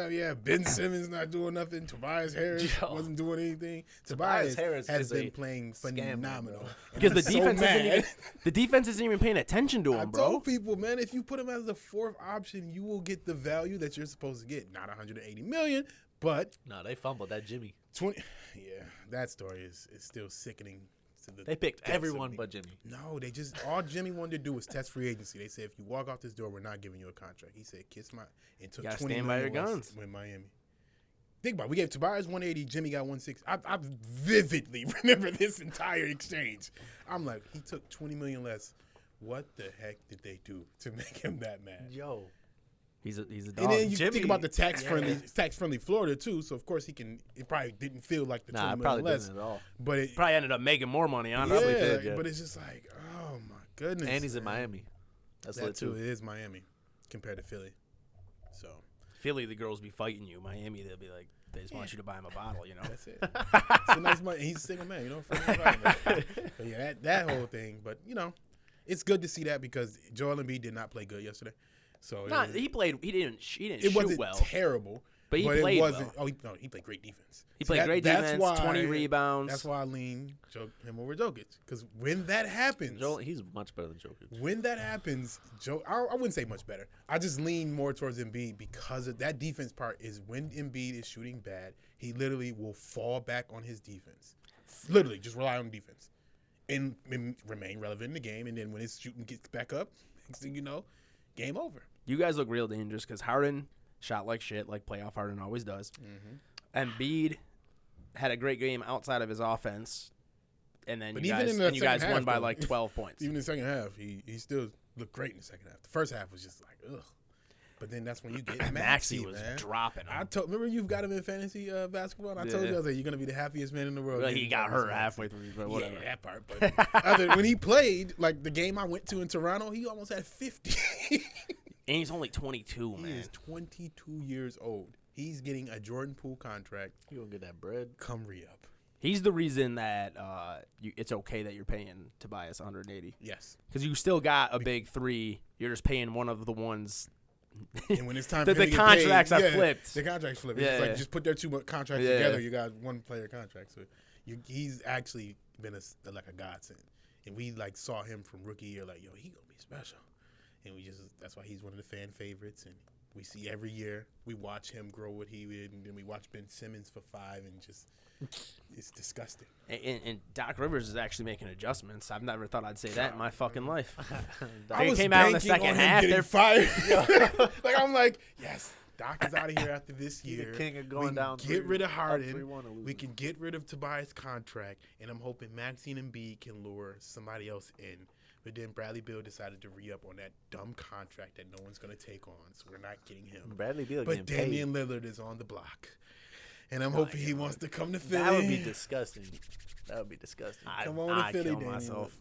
Yeah, Ben Simmons not doing nothing. Tobias Harris Yo. wasn't doing anything. Tobias Tobias Harris has is been a playing scam, phenomenal. bro. And Because the I'm so defense isn't mad. even the defense isn't even paying attention to I him, bro. told people, man, if you put him as the 4th option, you will get the value that you're supposed to get. Not 180 million, but No, they fumbled that Jimmy. 20. Yeah, that story is still sickening. To the They picked depths of everyone me. but Jimmy. No, they just all Jimmy wanted to do was test free agency. They said if you walk out this door, we're not giving you a contract. He said kiss my and took Gotta 20 stand by million your less guns. with Miami. Think about it. We gave Tobias 180, Jimmy got 160. I vividly remember this entire exchange. I'm like, he took 20 million less. What the heck did they do to make him that mad? Yo. He's a dog. And then you Jimmy- think about the tax friendly Florida too. So of course it probably didn't feel like the 20 Nah, it million probably less. didn't at all. But it Probably ended up making more money, honestly. did, but it's just like, oh my goodness. And he's in Miami. That's That lit too. too. It is Miami compared to Philly. So Philly, the girls be fighting you. Miami, they'll be like, they just want you to buy him a bottle, you know? that's it. It's a nice money. He's a single man, you know. Friendly environment. But yeah, that whole thing. But you know, it's good to see that because Joel Embiid did not play good yesterday. So Nah, he played. He didn't it shoot wasn't well. terrible. But he it played wasn't. well. He played great defense. He played great defense, 20 rebounds. That's why I lean him over Jokic. Because when that happens, he's much better than Jokic. When that happens, I wouldn't say much better. I just lean more towards Embiid because of that defense part. Is when Embiid is shooting bad, he literally will fall back on his defense. Literally, just rely on defense and remain relevant in the game. And then when his shooting gets back up, next thing you know, game over. You guys look real dangerous because Harden shot like shit, like playoff Harden always does. Embiid had a great game outside of his offense, and then you guys won by like 12 points. Even in the second half, he still looked great in the second half. The first half was just like, ugh. But then that's when you get Maxey was man. dropping him. Remember you've got him in fantasy basketball? And I told you, I was like, you're going to be the happiest man in the world. Well, he got hurt halfway through, but whatever. Yeah, that part. But when he played, like the game I went to in Toronto, he almost had 50. And he's only 22, man. He is 22 years old. He's getting a Jordan Poole contract. You gonna get that bread? Come re-up. He's the reason that it's okay that you're paying Tobias 180. Yes. Because you still got a big three. You're just paying one of the ones. And when it's time the contracts are flipped. The contracts flipped. Yeah, It's like just put their two contracts Yeah. together. You got one player contract. So he's actually been like a godsend. And we like saw him from rookie year like, yo, he gonna be special. And that's why he's one of the fan favorites. And we see every year we watch him grow what he did, and then we watch Ben Simmons for 5, and just it's disgusting. And Doc Rivers is actually making adjustments. I've never thought I'd say that in my fucking life. I was came out in the banking second on him half. getting They're fired. Like I'm like, yes, Doc is out of here after this year. The king of going down. Get rid of Harden. 3-1 We can get rid of Tobias' contract, and I'm hoping Maxine and Embiid can lure somebody else in. But then Bradley Beal decided to re-up on that dumb contract that no one's going to take on, so we're not getting him. Bradley Beal But getting Damian Lillard is on the block, and I'm hoping he wants to come to Philly. That would be disgusting. Come on to Philly, kill Damian. myself.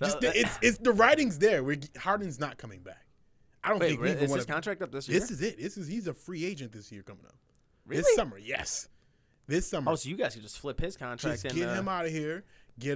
It's the writing's there. Harden's not coming back. I don't think we is his contract up this year? This is it. He's a free agent this year coming up. Really? This summer, yes. This summer. Oh, so you guys could just flip his contract. Just get him out of here. Get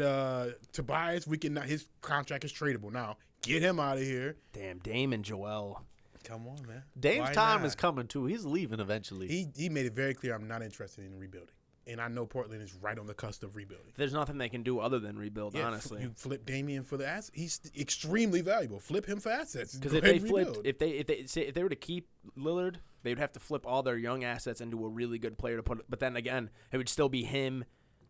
Tobias. His contract is tradable now. Get him out of here. Damn, Dame and Joel. Come on, man. Dame's Why time not? is coming too. He's leaving eventually. He made it very clear I'm not interested in rebuilding. And I know Portland is right on the cusp of rebuilding. There's nothing they can do other than rebuild, honestly. You flip Damian for the assets. He's extremely valuable. Flip him for assets. Because Go if ahead they and flipped, rebuild. if they were to keep Lillard, they would have to flip all their young assets into a really good player to put. But then again, it would still be him,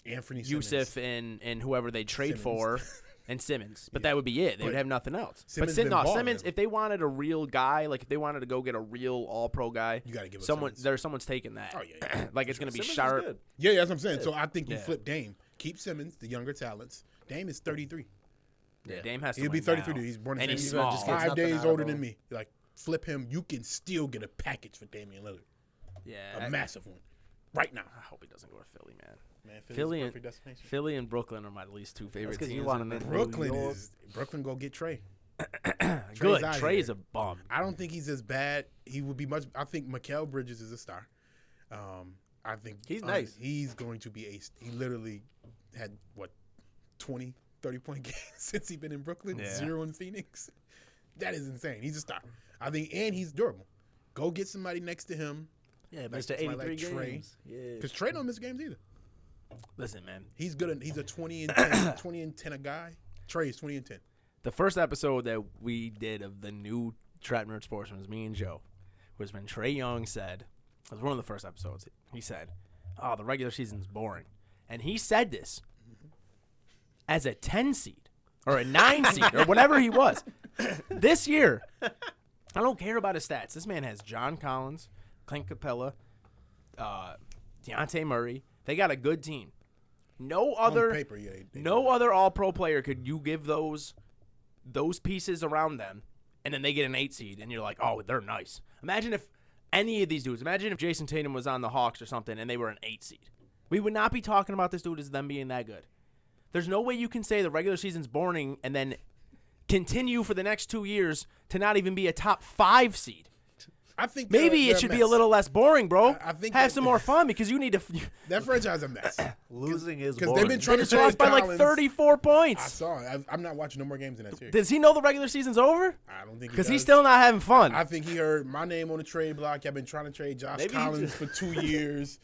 Anthony Yusuf, Simmons. and whoever they trade Simmons. for, and Simmons. But that would be it. They would have nothing else. Simmons but been balling. Simmons, if they wanted a real guy, like if they wanted to go get a real All-Pro guy, You gotta give up someone. Simmons. Someone's taking that. Oh, yeah. Like it's going to be Simmons is sharp. good. Yeah, that's what I'm saying. So I think you Yeah. flip Dame. Keep Simmons, the younger talents. Dame is 33. Yeah, Dame has to. He'll be win 33. now. He's born in and he's 70. small. Just gets 5 nothing days out of older him. than me. Like, flip him. You can still get a package for Damian Lillard. Yeah, A massive one. Right now. I hope he doesn't go to Philly, man. Man, Philly the and perfect destination. Philly and Brooklyn are my least two favorite 'cause you teams. want in him the- in Brooklyn go get Trey. Good. outta Trey's here. a bum. I don't think he's as bad. He would be much. I think Mikal Bridges is a star. I think He's nice. He's going to be he literally had 20, 30-point games since he's been in Brooklyn. Yeah. 0 in Phoenix. That is insane. He's a star. I think, and he's durable. Go get somebody next to him. Yeah, Like Mr. somebody 83 like Trey. games. Yeah. Because Trey don't miss games either. Listen, man. He's good. He's a 20 and 10, 20 and 10 a guy. Trey is 20 and 10. The first episode that we did of the new Trap Nerd Sportsman was me and Joe. Was when Trey Young said, it was one of the first episodes. He said, "Oh, the regular season's boring," and he said this as a 10 seed or a 9 seed or whatever he was. This year, I don't care about his stats. This man has John Collins, Clint Capella, Deontay Murray. They got a good team. No other On paper, yeah. they no do. other All-Pro player could you give those pieces around them, and then they get an 8 seed, and you're like, oh, they're nice. Imagine if any of these dudes, imagine if Jason Tatum was on the Hawks or something, and they were an 8 seed. We would not be talking about this dude as them being that good. There's no way you can say the regular season's boring and then continue for the next 2 years to not even be a top 5 seed. I think maybe it should be a little less boring, bro. I think have some more fun because you need to. That franchise is a mess. Losing is because boring. they've been trying to They lost by like 34 I points. saw it. I'm not watching no more games in that series. Does he know the regular season's over? I don't think because he's still not having fun. I think he heard my name on the trade block. I've been trying to trade Josh Collins for 2 years.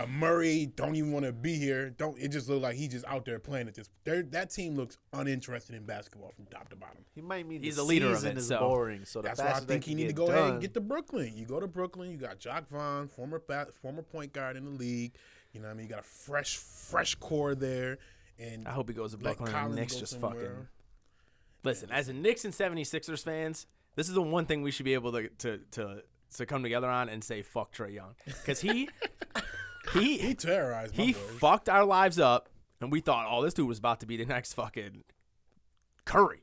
Murray don't even want to be here. It just look like he's just out there playing at this. That team looks uninterested in basketball from top to bottom. He might mean he's the the leader of season it. is So boring. So that's why I think he need to go ahead and get to Brooklyn. You go to Brooklyn. You got Jock Vaughn, former point guard in the league. You know what I mean? You got a fresh core there. And I hope he goes to Brooklyn and the Knicks just somewhere. fucking. Listen, as a Knicks and 76ers fans, this is the one thing we should be able to come together on and say fuck Trae Young because he terrorized. He fucked our lives up, and we thought, oh, this dude was about to be the next fucking Curry.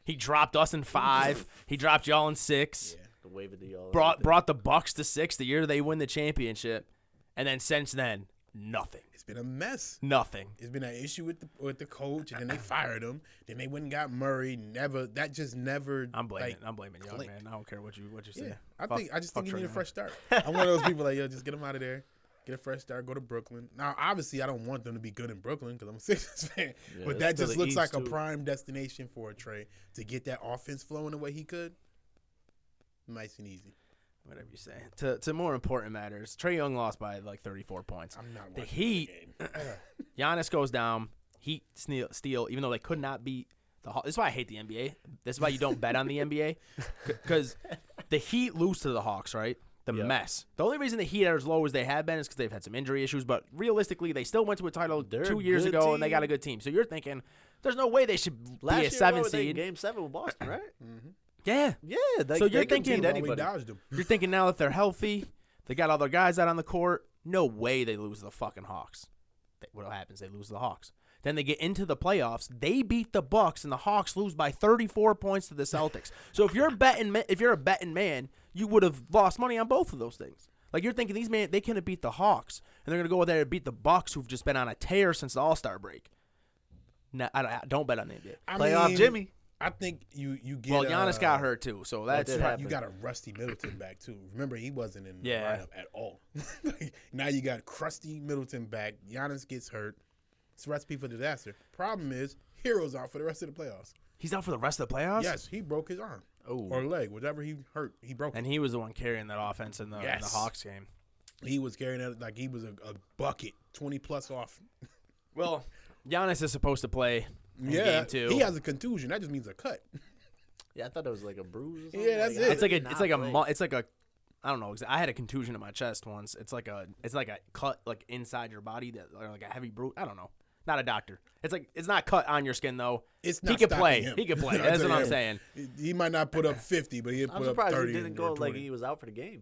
He dropped us in 5. He dropped y'all in 6. Yeah, the wave of the y'all. Brought the Bucks to 6 the year they win the championship, and then since then, nothing. It's been a mess. Nothing. It's been an issue with the coach, and then they fired him. Then they went and got Murray. That just never. I'm blaming Young, man. I don't care what you say. Yeah, I just think he need a fresh start. I'm one of those people like, yo, just get him out of there. Get a fresh start, go to Brooklyn. Now, obviously, I don't want them to be good in Brooklyn because I'm a Sixers fan. Yeah, but that just looks like too. a prime destination for a Trae to get that offense flowing the way he could. Nice and easy. Whatever you say. To more important matters, Trae Young lost by like 34 points. I'm not the watching Heat. the game. Giannis goes down. Heat steal, even though they could not beat the Hawks. This is why I hate the NBA. This is why you don't bet on the NBA. Because the Heat lose to the Hawks, right? Mess. The only reason the Heat are as low as they have been is because they've had some injury issues, but realistically, they still went to a title 2 years ago, and they got a good team. So you're thinking, there's no way they should be a 7 seed. Game 7 with Boston, right? Mm-hmm. Yeah. Yeah. So you're thinking We dodged him. you're thinking now that they're healthy, they got all their guys out on the court. No way they lose to the fucking Hawks. What happens? They lose to the Hawks. Then they get into the playoffs. They beat the Bucks, and the Hawks lose by 34 points to the Celtics. So if you're a betting man, you would have lost money on both of those things. Like you're thinking they couldn't beat the Hawks, and they're gonna go there and beat the Bucks, who've just been on a tear since the All-Star break. No, I don't bet on the NBA. Playoff Jimmy. I think you get. Well, Giannis got hurt too, so that's you got a Rusty Middleton back too. Remember, he wasn't in the lineup at all. Now you got crusty Middleton back. Giannis gets hurt. It's a recipe for disaster. Problem is, Hero's out for the rest of the playoffs. He's out for the rest of the playoffs? Yes, he broke his arm or leg, whatever he hurt. He broke. And he was the one carrying that offense in the Hawks game. He was carrying it like he was a bucket, 20+ off. Well, Giannis is supposed to play in game 2. He has a contusion. That just means a cut. Yeah, I thought it was like a bruise or something. Yeah, that's it. It's like a I don't know. I had a contusion in my chest once. It's like a cut like inside your body or like a heavy bruise. I don't know. Not a doctor. It's not cut on your skin though. It's not. He could play. Him. He could play. That's what I'm saying. He might not put up 50, but he'll put up 30. I'm surprised he didn't go 20. like he was out for the game.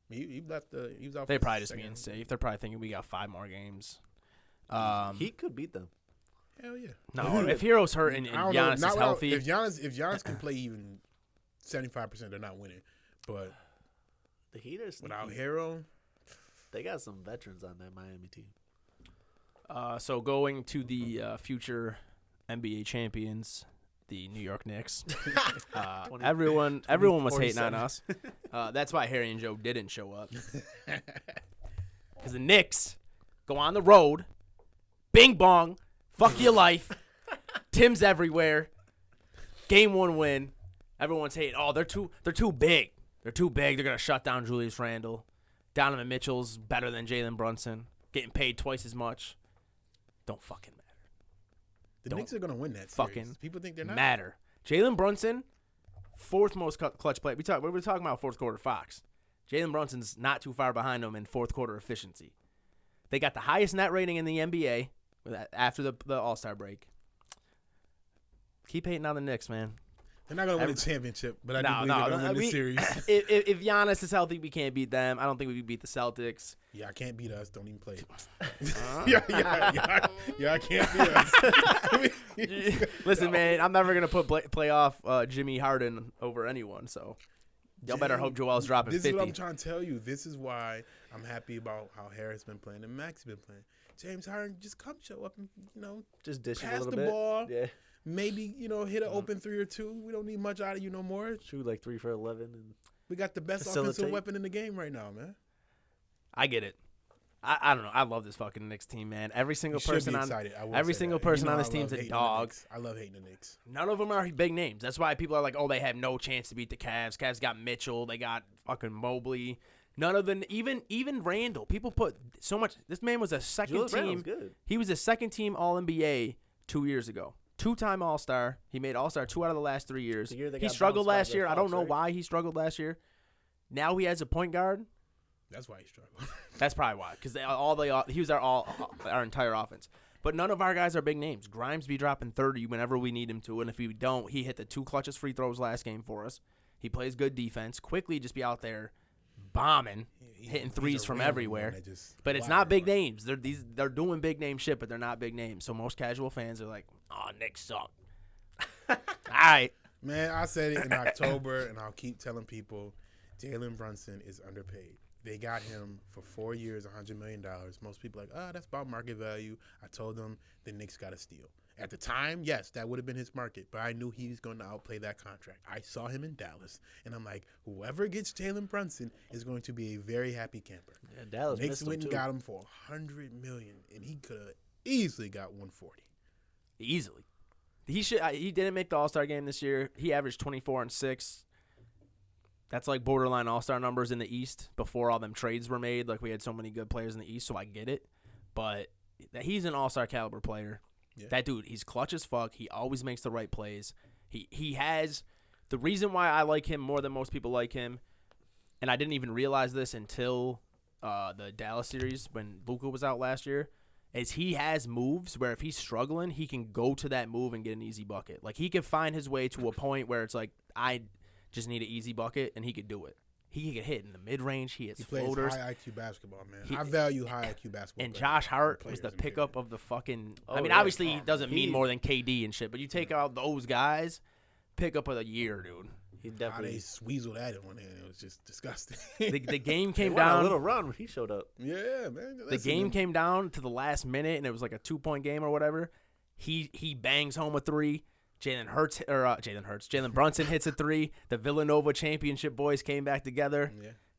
He left. He was out. They for probably the just being second. safe. They're probably thinking we got 5 more games. He could beat them. Hell yeah. No, if Hero's hurt and I don't Giannis know. is healthy, If Giannis can play even 75%, they're not winning. But The Heat are sneaky. without Hero, They got some veterans on that Miami team. so going to the future NBA champions, the New York Knicks. Everyone was hating on us. That's why Harry and Joe didn't show up. Because the Knicks go on the road, bing bong, fuck your life. Tim's everywhere. Game 1 win. Everyone's hating. Oh, they're too big. They're too big. They're gonna shut down Julius Randle. Donovan Mitchell's better than Jalen Brunson. Getting paid twice as much. Don't fucking matter. the Don't Knicks are going to win that fucking series. People think they're not. Matter. Jalen Brunson, 4th most clutch player. We were talking about 4th quarter Fox. Jalen Brunson's not too far behind him in 4th quarter efficiency. They got the highest net rating in the NBA after the All-Star break. Keep hating on the Knicks, man. They're not going to win a championship, but I do believe they're going to win the series. If Giannis is healthy, we can't beat them. I don't think we can beat the Celtics. Yeah, I can't beat us. Don't even play it. I can't beat us. Listen, man, I'm never gonna put playoff Jimmy Harden over anyone. So y'all better hope Joel's dropping 50. This is what I'm trying to tell you. This is why I'm happy about how Harris been playing and Max been playing. James Harden, just come show up and Just dish it a pass little the bit. ball. Yeah. Maybe hit an open 3 or 2. We don't need much out of you no more. Shoot like 3 for 11. And We got the best offensive weapon in the game right now, man. I get it. I don't know. I love this fucking Knicks team, man. Every single person on this team's a dog. I love hating the Knicks. None of them are big names. That's why people are like, oh, they have no chance to beat the Cavs. Cavs got Mitchell. They got fucking Mobley. None of them, even Randall. People put so much. This man was a second team. He was a second team All-NBA 2 years ago. 2-time All-Star. He made All-Star 2 out of the last 3 years. He struggled last year. I don't know why he struggled last year. Now he has a point guard. That's why he struggled. That's probably why, because he was our entire offense. But none of our guys are big names. Grimes be dropping 30 whenever we need him to, and if we don't, he hit the 2 clutchest free throws last game for us. He plays good defense. Quickly just be out there bombing, hitting threes from everywhere. But it's not big names. They're doing big name shit, but they're not big names. So most casual fans are like, "Oh, Knicks suck." All right, man. I said it in October, and I'll keep telling people, Jalen Brunson is underpaid. They got him for 4 years, $100 million. Most people are like, that's about market value. I told them the Knicks got a steal. At the time, yes, that would have been his market, but I knew he was going to outplay that contract. I saw him in Dallas, and I'm like, whoever gets Jalen Brunson is going to be a very happy camper. Yeah, Dallas Knicks went and got him for $100 million, and he could have easily got 140. Easily. He didn't make the All-Star game this year. He averaged 24 and 6. That's like borderline all-star numbers in the East before all them trades were made. Like, we had so many good players in the East, so I get it. But he's an all-star caliber player. Yeah. That dude, he's clutch as fuck. He always makes the right plays. He has – the reason why I like him more than most people like him, and I didn't even realize this until the Dallas series when Luka was out last year, is he has moves where if he's struggling, he can go to that move and get an easy bucket. Like, he can find his way to a point where it's like, I – just need an easy bucket, and he could do it. He could hit in the mid-range. He hits floaters. He plays high IQ basketball, man. I value high IQ basketball. And Josh Hart was the pickup of the fucking – obviously he doesn't mean more than KD and shit, but you take out those guys, pickup of the year, dude. He definitely sweezeled at it one hand. It was just disgusting. The game came down. A little run when he showed up. Yeah, man. The game came down to the last minute, and it was like a 2-point game or whatever. He bangs home a 3. Jalen Brunson hits a 3. The Villanova championship boys came back together,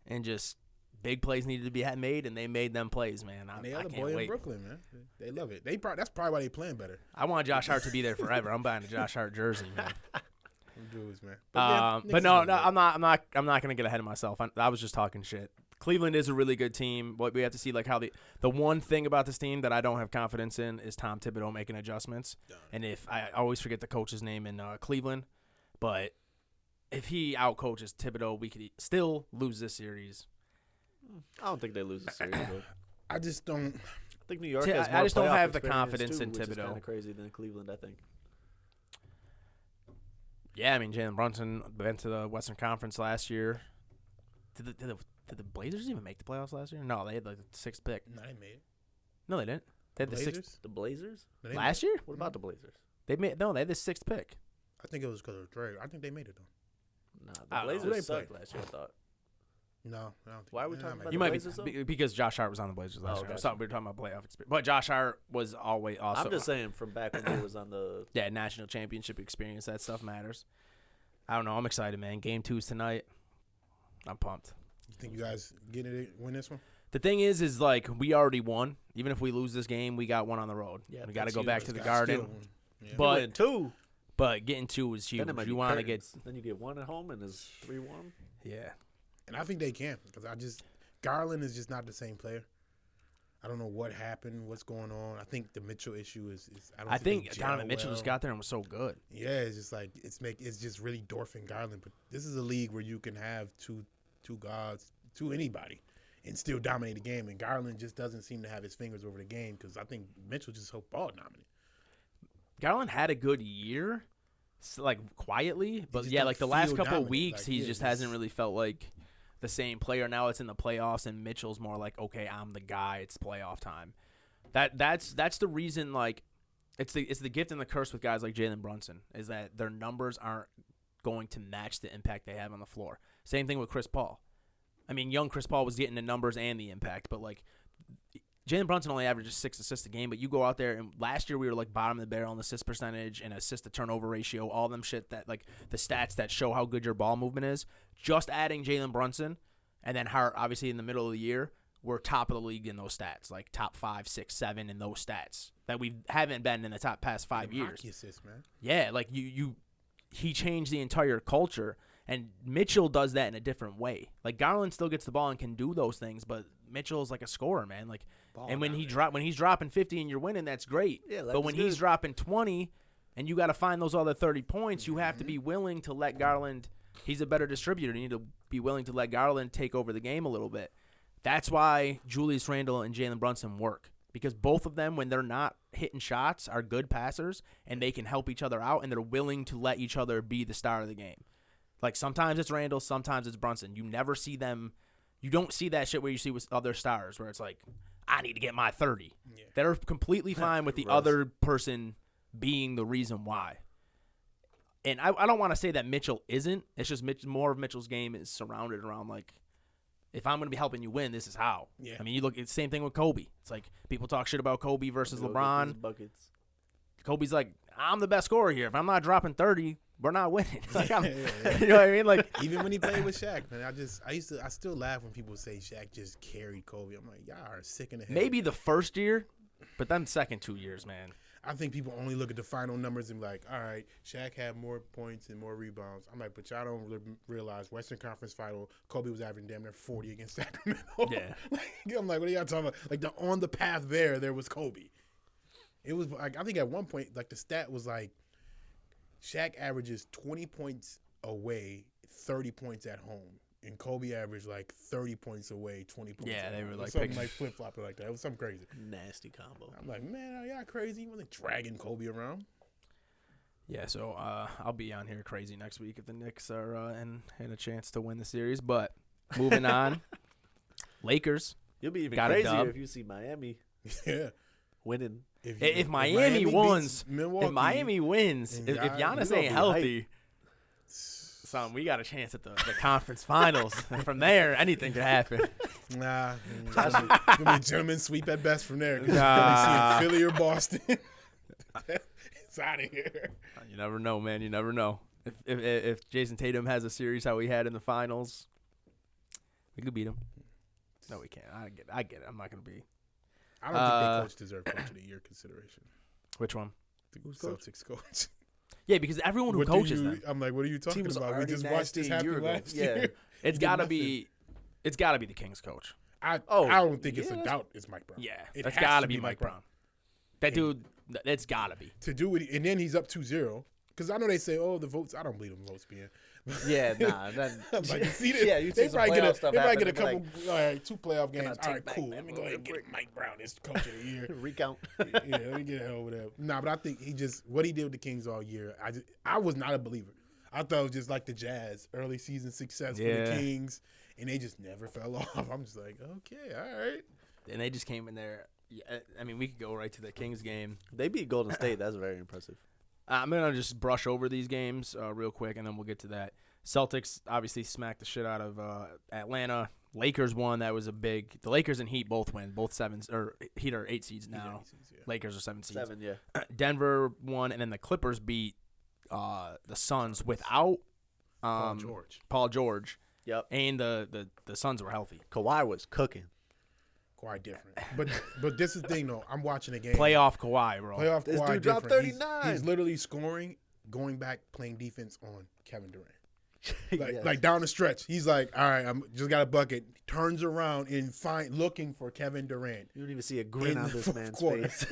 and just big plays needed to be made, and they made them plays, man. I can't wait. In Brooklyn, man. They love it. That's probably why they playing better. I want Josh Hart to be there forever. I'm buying a Josh Hart jersey, man. Dudes, man. But no, I'm not gonna get ahead of myself. I was just talking shit. Cleveland is a really good team, but we have to see like how the one thing about this team that I don't have confidence in is Tom Thibodeau making adjustments. And if I always forget the coach's name in Cleveland, but if he outcoaches Thibodeau, we could still lose this series. I don't think they lose the series. Though. I just don't. I think New York has more I just don't have the experience confidence too, in which Thibodeau. Is kind of crazy than Cleveland, I think. Yeah, I mean Jalen Brunson went to the Western Conference last year. Did the Blazers even make the playoffs last year? No, they had like the 6th pick. No, they made it. No, they didn't. They had the 6th. The Blazers? Last year? What about the Blazers? They had the 6th pick. I think it was because of the trade. I think they made it though. Nah, the Blazers sucked last year, I thought. No, I don't think. Why are we talking about the Blazers? Because Josh Hart was on the Blazers last year. We were talking about playoff experience. But Josh Hart was always also. I'm just saying from back when he was on the national championship experience. That stuff matters. I don't know. I'm excited, man. Game 2's tonight. I'm pumped. You think you guys win this one? The thing is like we already won. Even if we lose this game, we got one on the road. Yeah, we got to go back to the Garden. Yeah. But 2. But getting 2 is huge. You want to get then you get 1 at home and it's 3-1. Yeah, and I think they can because Garland is just not the same player. I don't know what happened, what's going on. I think the Mitchell issue is I think Donovan Mitchell just got there and was so good. Yeah, it's just like it's just really dwarfing Garland. But this is a league where you can have two guards, anybody, and still dominate the game. And Garland just doesn't seem to have his fingers over the game because I think Mitchell just so ball dominant. Garland had a good year, like quietly, but yeah, like the last couple of weeks, he just hasn't really felt like the same player. Now it's in the playoffs, and Mitchell's more like, okay, I'm the guy. It's playoff time. That's the reason. Like, it's the gift and the curse with guys like Jalen Brunson is that their numbers aren't going to match the impact they have on the floor. Same thing with Chris Paul. I mean, young Chris Paul was getting the numbers and the impact, but like Jalen Brunson only averages 6 assists a game, but you go out there and last year we were like bottom of the barrel in assist percentage and assist to turnover ratio, all them shit that like the stats that show how good your ball movement is. Just adding Jalen Brunson and then Hart, obviously in the middle of the year, we're top of the league in those stats, like top 5, 6, 7 in those stats that we haven't been in the top past 5 years. Hockey assist, man. Yeah, like he changed the entire culture, and Mitchell does that in a different way. Like Garland still gets the ball and can do those things, but Mitchell's like a scorer, man. Like, and when he's dropping 50 and you're winning, that's great. Yeah, but when he's dropping 20, and you got to find those other 30 points, you have to be willing to let Garland. He's a better distributor. You need to be willing to let Garland take over the game a little bit. That's why Julius Randle and Jalen Brunson work, because both of them, when they're not hitting shots, are good passers, and they can help each other out, and they're willing to let each other be the star of the game. Like, sometimes it's Randle, sometimes it's Brunson. You never see them. You don't see that shit where you see with other stars, where it's like, I need to get my 30. Yeah. They're completely fine with the other person being the reason why. And I don't want to say that Mitchell isn't. It's just more of Mitchell's game is surrounded around, like, if I'm going to be helping you win, this is how. Yeah. I mean, you look. It's the same thing with Kobe. It's like people talk shit about Kobe versus LeBron. Buckets. Kobe's like, I'm the best scorer here. If I'm not dropping 30, we're not winning. Like, you know what I mean? Like, even when he played with Shaq, man, I still laugh when people say Shaq just carried Kobe. I'm like, y'all are sick in the head. Maybe the first year, but then second 2 years, man. I think people only look at the final numbers and be like, all right, Shaq had more points and more rebounds. I'm like, but y'all don't realize Western Conference Final, Kobe was averaging damn near 40 against Sacramento. Yeah. I'm like, what are y'all talking about? Like, on the path there was Kobe. It was like, I think at one point, like, the stat was like, Shaq averages 20 points away, 30 points at home. And Kobe averaged like 30 points away, 20 points. Yeah, they were like something like flip flopping like that. It was something crazy. Nasty combo. I'm like, man, are y'all crazy? You want dragging Kobe around? Yeah, so I'll be on here crazy next week if the Knicks are in a chance to win the series. But moving on, Lakers. You'll be even got crazier if you see Miami. Yeah, winning. If Miami wins, Milwaukee, if Miami wins, if Giannis ain't healthy. Son, we got a chance at the conference finals. And from there, anything could happen. Nah. It's going to be a gentleman's sweep at best from there. Nah. Philly or Boston. It's out of here. You never know, man. You never know. If Jason Tatum has a series how we had in the finals, we could beat him. No, we can't. I get it. I'm not going to be. I don't think their coach deserves Coach of the Year consideration. Which one? The Celtics coach. Yeah, because everyone who coaches them. I'm like, what are you talking about? We just watched this happen last year. It's got to be the Kings coach. I don't think it's a doubt. It's Mike Brown. Yeah, it's got to be Mike Brown. That dude, it's got to be. To do it, and then he's up 2-0. Because I know they say, oh, the votes. I don't believe them votes being. Yeah, nah. I'm like, you see this? Yeah, you see they probably get a couple, like, all right, 2 playoff games. All right, cool. Let me go ahead and get Mike Brown as Coach of the Year. Recount. Yeah, let me get it over there. Nah, but I think what he did with the Kings all year, I was not a believer. I thought it was just like the Jazz, early season success for the Kings, and they just never fell off. I'm just like, okay, all right. And they just came in there. I mean, we could go right to the Kings game. They beat Golden State. That's very impressive. I'm going to just brush over these games real quick, and then we'll get to that. Celtics obviously smacked the shit out of Atlanta. Lakers won. That was a big – the Lakers and Heat both win. Both sevens – or Heat are 8 seeds now. 8 seeds, yeah. Lakers are 7 seeds. 7, yeah. Denver won, and then the Clippers beat the Suns without Paul George. Yep. And the Suns were healthy. Kawhi was cooking. Kawhi different. But this is the thing, though. I'm watching a game. Playoff Kawhi, bro. Playoff this Kawhi dude dropped 39. He's literally scoring, going back, playing defense on Kevin Durant. Yes. Like down the stretch. He's like, all right, I'm just got a bucket. Turns around and looking for Kevin Durant. You don't even see a grin on this man's face.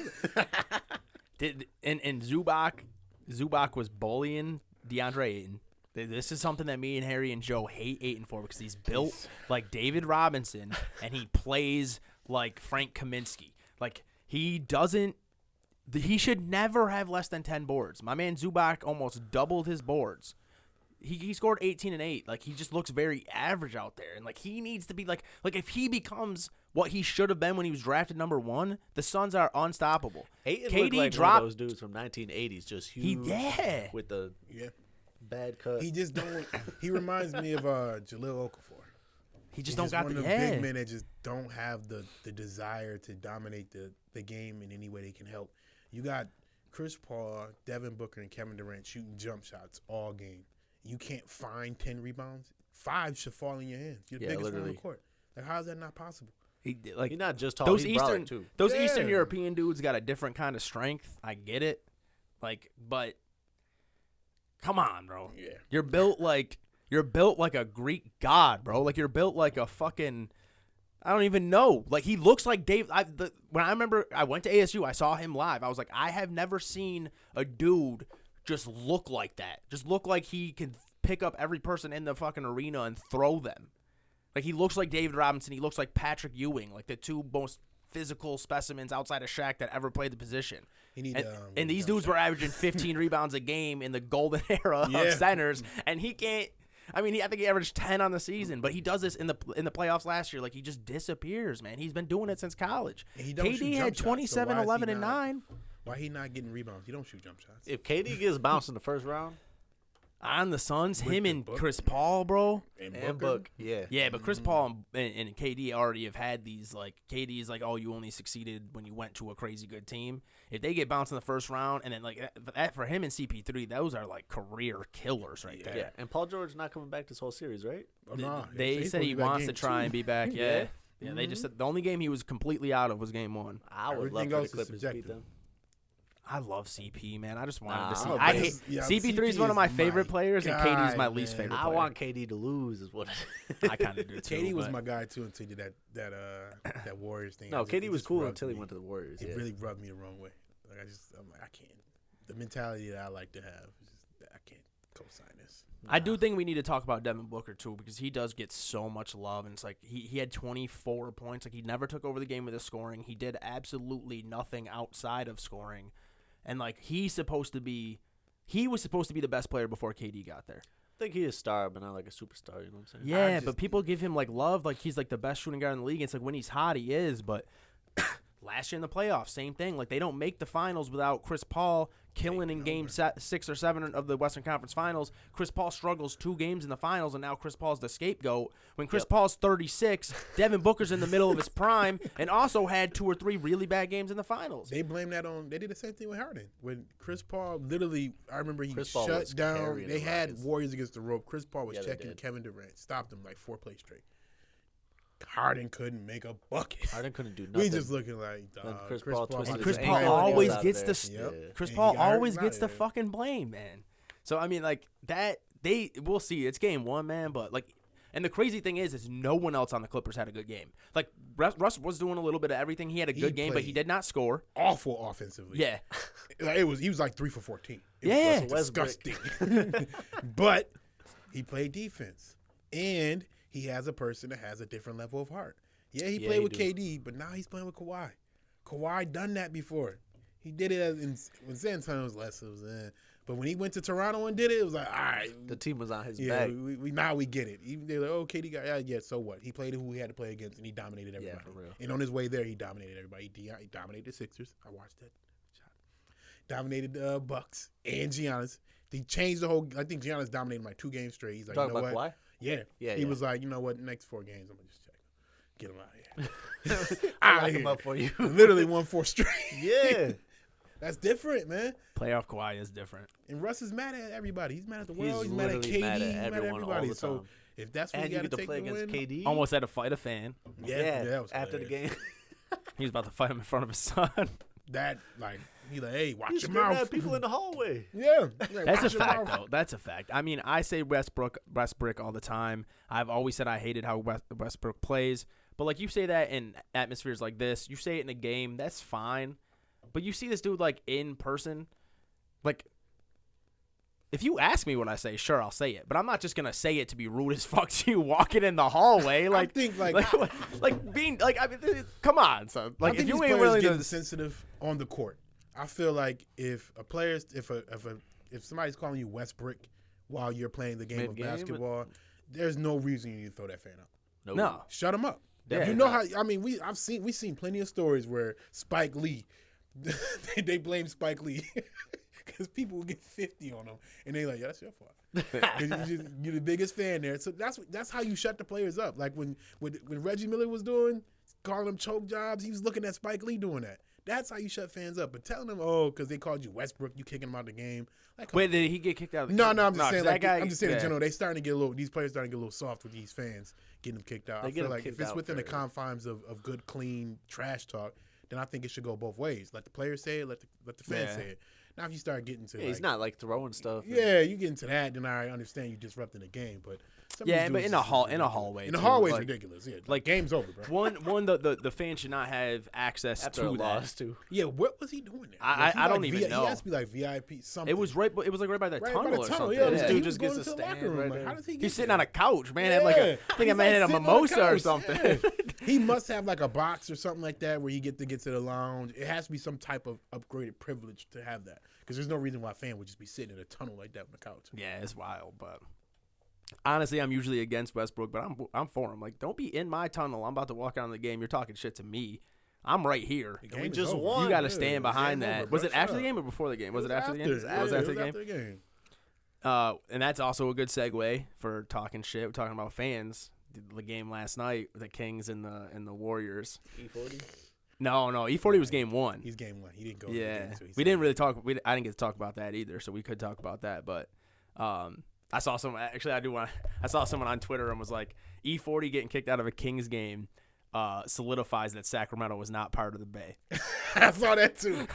And Zubac was bullying DeAndre Ayton. This is something that me and Harry and Joe hate Ayton for, because he's built like David Robinson and he plays like Frank Kaminsky. Like, he should never have less than 10 boards. My man Zubac almost doubled his boards. He scored 18 and 8. Like, he just looks very average out there. And like, he needs to be like if he becomes what he should have been when he was drafted number 1, the Suns are unstoppable. Ayton looked like one of those dudes from 1980s, just huge with the bad cut. He just don't. He reminds me of Jahlil Okafor. He just don't got one the of big men that just don't have the desire to dominate the game in any way they can help. You got Chris Paul, Devin Booker, and Kevin Durant shooting jump shots all game. You can't find 10 rebounds. 5 should fall in your hands. You're the biggest man on the court. Like, how is that not possible? He's not just tall. Those he's Eastern, too. Those Eastern European dudes got a different kind of strength. I get it. Like, but come on, bro. Yeah. You're built like a Greek god, bro. Like you're built like a fucking. I don't even know. Like he looks like Dave. When I remember I went to ASU, I saw him live. I was like, I have never seen a dude just look like that. Just look like he can pick up every person in the fucking arena and throw them. Like he looks like David Robinson. He looks like Patrick Ewing. Like the two most physical specimens outside of Shaq that ever played the position. And these dudes were averaging 15 rebounds a game in the golden era of centers, and he can't. I mean, I think he averaged 10 on the season, but he does this in the playoffs last year. Like he just disappears, man. He's been doing it since college. KD had 27, 11, and 9. Why he not getting rebounds? He don't shoot jump shots. If KD gets bounced in the first round. On the Suns, him and Chris Paul, bro. And Book, yeah. Yeah, but Chris Paul and KD already have had these, like, KD's like, oh, you only succeeded when you went to a crazy good team. If they get bounced in the first round, and then, like, that for him and CP3, those are, like, career killers right there. Yeah, and Paul George not coming back this whole series, right? They said he wants to try and be back, yeah. Yeah, they just said the only game he was completely out of was game 1. I would love for the Clippers to beat them. I love CP, man. I just wanted to see. I hate CP3 is one of my favorite players, and KD is my least favorite player. I want KD to lose, is what I kind of do too. KD was my guy too until he did that Warriors thing. No, KD was cool until he went to the Warriors. It really rubbed me the wrong way. Like I'm like, I can't. The mentality that I like to have, I can't co-sign this. I do think we need to talk about Devin Booker too, because he does get so much love, and it's like he had 24 points. Like he never took over the game with his scoring. He did absolutely nothing outside of scoring. And, like, he was supposed to be the best player before KD got there. I think he is a star, but not like a superstar, you know what I'm saying? Yeah, but people give him, like, love. Like, he's, like, the best shooting guard in the league. It's like when he's hot, he is. But last year in the playoffs, same thing. Like, they don't make the finals without Chris Paul killing in game 6 or 7 of the Western Conference Finals. Chris Paul struggles 2 games in the finals, and now Chris Paul's the scapegoat. When Chris Paul's 36, Devin Booker's in the middle of his prime and also had 2 or 3 really bad games in the finals. They blame that on – they did the same thing with Harden. When Chris Paul literally – I remember he shut down – they had Warriors against the rope. Chris Paul was checking Kevin Durant, stopped him like 4 plays straight. Harden couldn't make a bucket. Harden couldn't do nothing. We just looking like Chris Paul always gets the Chris Paul always gets the fucking blame, man. So I mean, like that we'll see. It's game 1, man. But like, and the crazy thing is no one else on the Clippers had a good game. Like Russ was doing a little bit of everything. He had a good game, but he did not score. Awful offensively. Yeah, he was like 3 for 14. It was disgusting. But he played defense and. He has a person that has a different level of heart. Yeah, he played with KD, but now he's playing with Kawhi. Kawhi done that before. He did it when San Antonio was less. It was, but when he went to Toronto and did it, it was like, all right. The team was on his back. Now we get it. Even they're like, oh, KD got so what? He played who he had to play against, and he dominated everybody. Yeah, for real. And on his way there, he dominated everybody. He dominated the Sixers. I watched that shot. Dominated the Bucks and Giannis. He changed the whole. I think Giannis dominated him like 2 games straight. He's like, you know what? Kawhi? Yeah. He was like, you know what? Next 4 games, I'm gonna just check him. Get him out of here. I'll lock him up for you. Literally won 4 straight. Yeah. That's different, man. Playoff Kawhi is different. And Russ is mad at everybody. He's mad at the world. He's mad at KD. He's mad at everybody. So if that's what you got to play against KD, almost had to fight a fan. Yeah, that was after the game. He was about to fight him in front of his son. That he's like, hey, watch your mouth. mouth. People in the hallway. Yeah, that's a fact, though. That's a fact. I mean, I say Westbrook all the time. I've always said I hated how Westbrook plays. But like you say that in atmospheres like this, you say it in a game, that's fine. But you see this dude like in person, like. If you ask me what I say, sure, I'll say it. But I'm not just gonna say it to be rude as fuck to you walking in the hallway. Like, I think being like, I mean, come on, son. Like, I think if you these ain't players really getting sensitive on the court, I feel like if somebody's calling you Westbrook while you're playing the game of basketball, there's no reason you need to throw that fan out. No. Shut him up. Yeah, you know how? I mean, we've seen plenty of stories where Spike Lee, they blame Spike Lee. because people will get 50 on them, and they like, yeah, that's your fault. 'Cause you're the biggest fan there. So that's how you shut the players up. Like when Reggie Miller was calling them choke jobs, he was looking at Spike Lee doing that. That's how you shut fans up. But telling them, because they called you Westbrook, you kicking him out of the game. Like, Wait, did he get kicked out of the No, game? I'm just saying. Like, guy, I'm just saying in general, these players starting to get a little soft with these fans getting them kicked out. They I get feel them like if kicked it's out within the for- confines of good, clean trash talk, then I think it should go both ways. Let the players say it, let the fans say it. Now, if you start getting to, he's not like throwing stuff. Yeah, you get into that, then I understand you disrupting the game. But some of Yeah, these but dudes in a is hallway, in the too, hallway is like- ridiculous. Yeah, like, game's over, bro. The fan should not have access After to a that. loss too. Yeah, what was he doing there? I don't even know. He has to be like VIP something. It was right by the Right tunnel by the or tunnel. something. Yeah, Yeah. this dude dude just just gets going a to the locker stand room. right Like, there. how does he get He's sitting there? on a couch, man. Had like I think I He's may have had a sitting on the mimosa or couch. something. Yeah. He must have like a box or something like that where he get to the lounge. It has to be some type of upgraded privilege to have that, because there's no reason why a fan would just be sitting in a tunnel like that on the couch. Yeah, it's wild, but honestly, I'm usually against Westbrook, but I'm for him. Like, don't be in my tunnel. I'm about to walk out of the game. You're talking shit to me. I'm right here. The game we is just over. won. You got to Yeah, stand behind game that. over, Was bro. it after Shut the game up. or before the game? Was it It after the game? It It was was after the after game. the game. And that's also a good segue for talking shit. We're talking about fans. The game last night, the Kings and the Warriors. E40. No, E40 was game one. He's game one. He didn't go. Yeah, to the game, we didn't really talk. I didn't get to talk about that either, so we could talk about that. But I saw someone. Actually, I saw someone on Twitter and was like, E40 getting kicked out of a Kings game solidifies that Sacramento was not part of the Bay. I saw that too.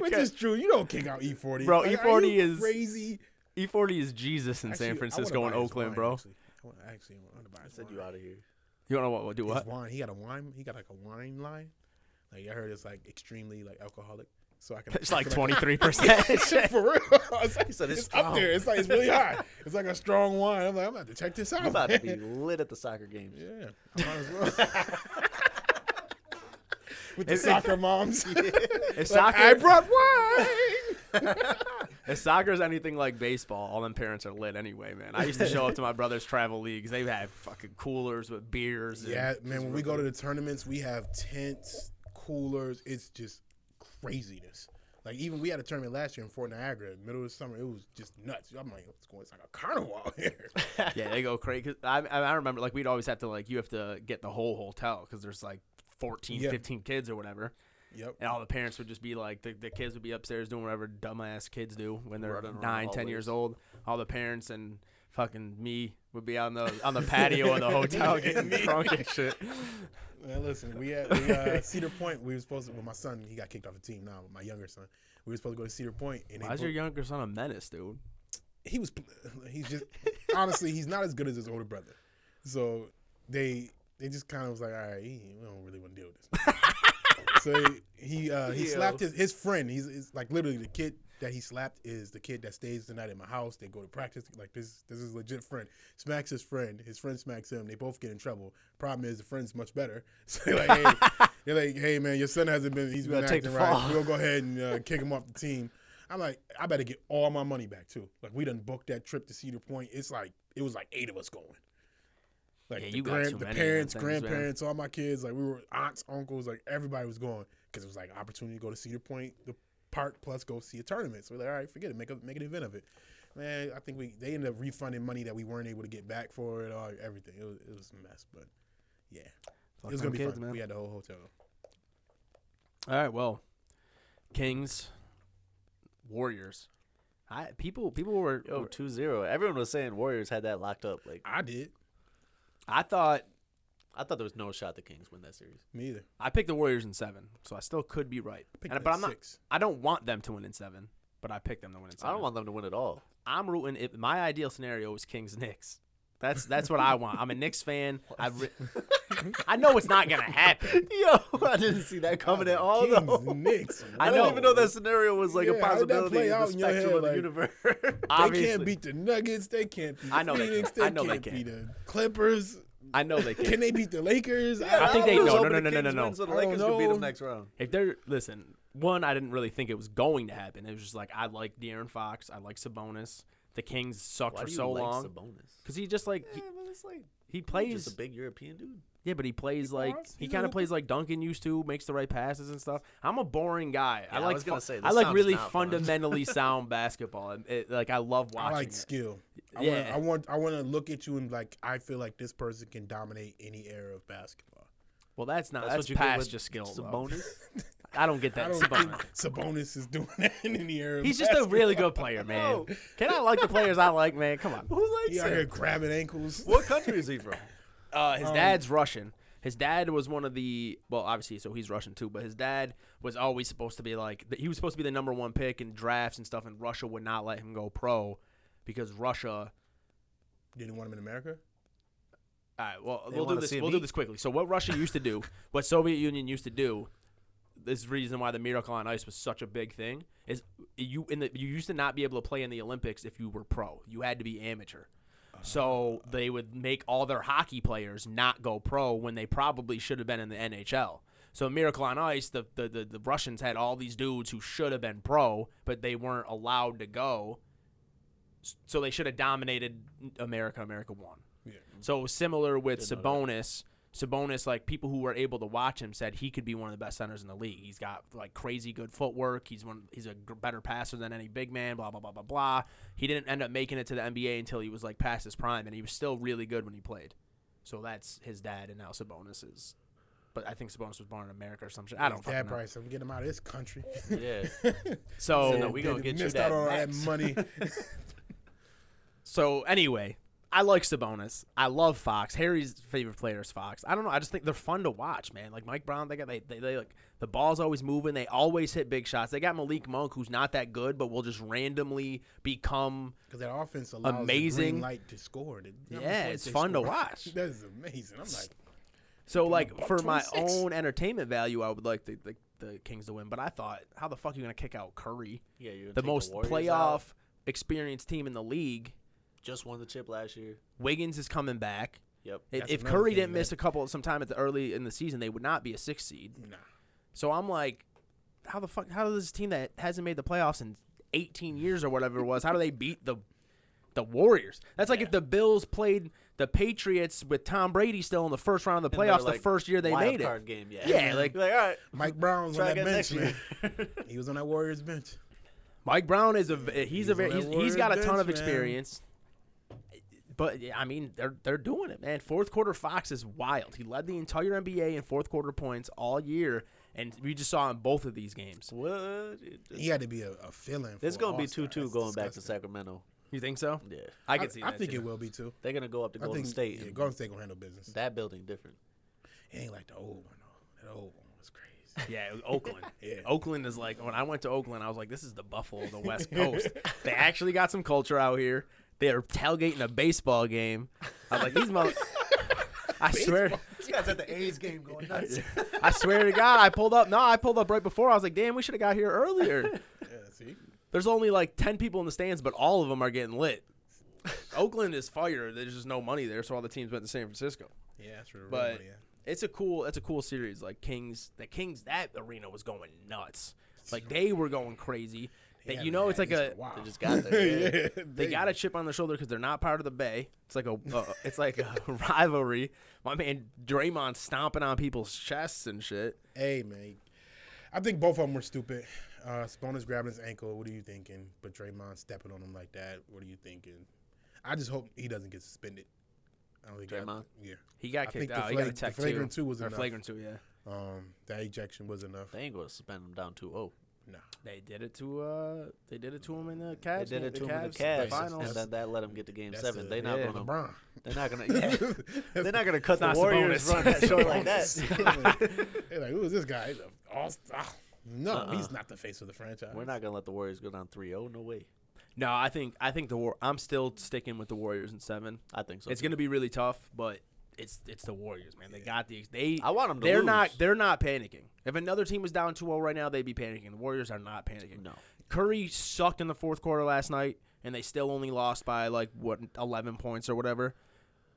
Which is true. You don't kick out E40, Bro, Like, E40 are you is- crazy. E40 is Jesus in San Francisco and Oakland, bro. I want to buy I his said wine. you out of here. You don't know what? Do His what? wine. He got a wine. He got like a wine line. Like I heard it's like extremely like alcoholic. So I can. It's like I feel 23%. For real. It's, like, said it's it's up strong. there. It's like it's really high. It's like a strong wine. I'm like, I'm about to check this out. I'm about to be man. lit at the soccer games. Yeah, I might as well. With the soccer moms. If Like, I brought wine. If soccer's anything like baseball, all them parents are lit anyway, man. I used to show up to my brother's travel leagues. They have fucking coolers with beers. And Yeah, man. When we go to the tournaments, we have tents, coolers. It's just craziness. Like even we had a tournament last year in Fort Niagara, middle of the summer. It was just nuts. I'm like, what's going? It's like a carnival out here. Yeah, they go crazy. I remember, like, we'd always have to, like, you have to get the whole hotel because there's, like, 14, Yeah. 15 kids or whatever. Yep. And all the parents would just be like, the kids would be upstairs doing whatever dumbass kids do when they're Running around 9, the 10 years hallways. old. All the parents and fucking me would be on the patio of the hotel getting drunk and shit. Man, listen, we had Cedar Point. We were supposed to. Well, my son, he got kicked off the team now. My younger son, we were supposed to go to Cedar Point. And Why is your younger son a menace, dude? He's just honestly, he's not as good as his older brother. So they just kind of was like, all right, we don't really want to deal with this. So he slapped his friend. He's like literally the kid that he slapped is the kid that stays the night at my house. They go to practice. Like this is a legit friend. Smacks his friend. His friend smacks him. They both get in trouble. Problem is the friend's much better. So they're like, hey man, your son hasn't been. He's been gotta take acting the right. fall. We'll go ahead and kick him off the team. I'm like, I better get all my money back too. Like we done booked that trip to Cedar Point. It was like 8 of us going. Like Yeah, the, you got too the many parents, of them things, man. grandparents, all my kids, like we were aunts, uncles, like everybody was going because it was like an opportunity to go to Cedar Point, the park, plus go see a tournament. So we're like, all right, forget it, make an event of it. Man, I think they ended up refunding money that we weren't able to get back for it, or everything. It was a mess, but yeah, it was gonna be fun. Man. We had the whole hotel. All right, well, Kings, Warriors. People were. 2-0. Everyone was saying Warriors had that locked up. Like I did. I thought there was no shot the Kings win that series. Me either. I picked the Warriors in 7, so I still could be right. I picked But them I'm not. 6. I don't want them to win in 7, but I picked them to win in 7. I don't want them to win at all. I'm rooting. My ideal scenario is Kings Knicks. That's what I want. I'm a Knicks fan. I know it's not gonna happen. Yo, I didn't see that coming at all. Kings, Though. Knicks. I I know. don't even know that scenario was like a Yeah, how did that possibility play in the out in your spectrum head, of the like- universe. They Obviously, can't beat the Nuggets. They can't beat I know they Phoenix. can. I know they can't can. beat the Clippers. I know they Can can. they beat the Lakers? I think they was no, hoping no, the no, no, Kings no. win So the I don't Lakers could beat know. them next round. If they're one, I didn't really think it was going to happen. It was just like I like De'Aaron Fox. I like Sabonis. The Kings sucked Why for do you so like long Sabonis? because he just like Yeah, but it's like He plays just a big European dude. Yeah, but he plays like he kind of plays like Duncan used to, makes the right passes and stuff. I'm a boring guy. Yeah, I was gonna say, I like really not fundamentally sound basketball. Like I love watching. I like skill. Yeah. I want to look at you and like I feel like this person can dominate any era of basketball. Well, that's what past you get just with skill. Sabonis. I don't get that. I don't think Sabonis is doing that in any era. He's just a really good player, man. Can I like the players I like, man? Come on. Who likes He out here him? grabbing ankles. What country is he from? His dad's Russian. His dad was one of the obviously, so he's Russian too. But his dad was always supposed to be he was supposed to be the number 1 pick in drafts and stuff, and Russia would not let him go pro because Russia Didn't want him in America. All right, well, They we'll wanna do see this. him We'll do eat. this quickly. So, what Russia used to do, what Soviet Union used to do, this is the reason why the Miracle on Ice was such a big thing. Is you used to not be able to play in the Olympics if you were pro. You had to be amateur. So they would make all their hockey players not go pro when they probably should have been in the NHL. So Miracle on Ice, the Russians had all these dudes who should have been pro, but they weren't allowed to go. So they should have dominated America. America won. Yeah. So similar with Didn't know that. Sabonis. Sabonis, like people who were able to watch him said he could be one of the best centers in the league. He's got like crazy good footwork. He's a better passer than any big man. Blah blah blah blah blah. He didn't end up making it to the NBA until he was like past his prime, and he was still really good when he played. So that's his dad, and now Sabonis is. But I think Sabonis was born in America or some shit. I don't fucking Dad know. probably said, "I'm getting him out of this country." Yeah. So no, we gonna get you missed that out on all max. that money. So anyway, I like Sabonis. I love Fox. Harry's favorite player is Fox. I don't know. I just think they're fun to watch, man. Like Mike Brown, they like the ball's always moving. They always hit big shots. They got Malik Monk, who's not that good, but will just randomly become. Because that offense allows Amazing. the green light to score. It's fun to watch. That is amazing. I'm like, So like about for my 26. own entertainment value, I would like the Kings to win. But I thought, how the fuck are you gonna kick out Curry, Yeah, you're gonna the take most Warriors playoff out. experienced team in the league? Just won the chip last year. Wiggins is coming back. Yep. That's If another Curry thing didn't miss some time at the early in the season, they would not be a 6th seed. nah. So I'm like, how does this team that hasn't made the playoffs in 18 years or whatever it was, how do they beat the Warriors? That's like if the Bills played the Patriots with Tom Brady still in the first round of the And playoffs they're the like, first year they wild made it. card game, yeah. Yeah, like You're all right. Mike Brown was on Try that again bench, next man. He was on that Warriors bench. Mike Brown is he's on that he's got a Warriors ton of bench, man. experience. But yeah, I mean, they're doing it, man. Fourth quarter Fox is wild. He led the entire NBA in fourth quarter points all year, and we just saw in both of these games. What? He had to be a fill-in. It's for going to be All-Star. 2-2 That's going back to disgusting. Sacramento. You think so? Yeah. I can see that. I think too. it will be too. They're going to go up to I Golden think State. Yeah, and Golden State gonna handle business. that building different. It ain't like the old one though. That old one was crazy. Yeah, Oakland. Yeah. Oakland is like, when I went to Oakland, I was like, this is the Buffalo of the West Coast. They actually got some culture out here. They're tailgating a baseball game. I was like, these mother. I swear. This guy's at the A's game going nuts. I swear to God, I pulled up. No, I pulled up right before. I was like, damn, we should have got here earlier. Yeah, see. There's only like 10 people in the stands, but all of them are getting lit. Oakland is fire. There's just no money there, so all the teams went to San Francisco. Yeah, that's true. But it's a cool series. Like that arena was going nuts. Like they were going crazy. Yeah, You know, man, it's like it's a wow. They just got there. Yeah. they got a chip on their shoulder because they're not part of the Bay. It's like a rivalry. My man Draymond stomping on people's chests and shit. Hey, man. I think both of them were stupid. Sabonis grabbing his ankle. What are you thinking? But Draymond stepping on him like that. What are you thinking? I just hope he doesn't get suspended. I don't think Draymond? Yeah. He got I kicked think the out. He got a tech the flagrant two was or enough. flagrant 2, yeah. That ejection was enough. They ain't going to suspend him down 2-0. No. They did it to him in the Cavs. They did it to him in the Cavs Cavs, finals. and then that let him get to Game That's 7. the- They're not yeah. going to. LeBron. They're not going to. They're not going to cut It's the not Warriors Sabonis. run that show like that. They're like, who is this guy? He's no, he's not the face of the franchise. We're not going to let the Warriors go down 3-0. No way. No, I think I'm still sticking with the Warriors in 7. I think so. It's going to be really tough, but it's the Warriors, man. They got I want them to They're lose. they're not panicking. If another team was down 2-0 right now, they'd be panicking. The Warriors are not panicking. No. Curry sucked in the fourth quarter last night, and they still only lost by 11 points or whatever.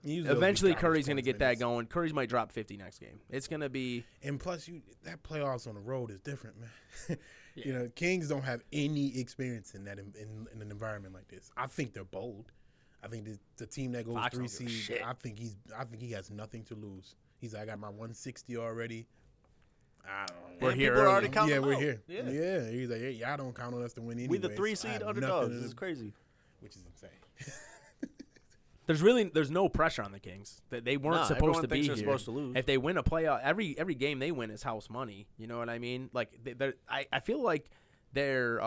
Eventually, Curry's going to get that going. Curry might drop 50 next game. It's going to be. And plus, that playoffs on the road is different, man. You know, Kings don't have any experience in that in an environment like this. I think they're bold. I think the team that goes Fox 3 don't give a seed, shit. I think he has nothing to lose. He's like, I got my 160 already. I don't know. We're here people are early. already counting Yeah, them we're out. here. Yeah. Yeah, he's like, hey, y'all don't count on us to win anyway. We the 3 so I seed have underdogs. nothing This is crazy. which is insane. There's no pressure on the Kings. They weren't supposed everyone to be thinks here. they're supposed to lose. If they win a playoff, every game they win is house money. You know what I mean? Like I feel like their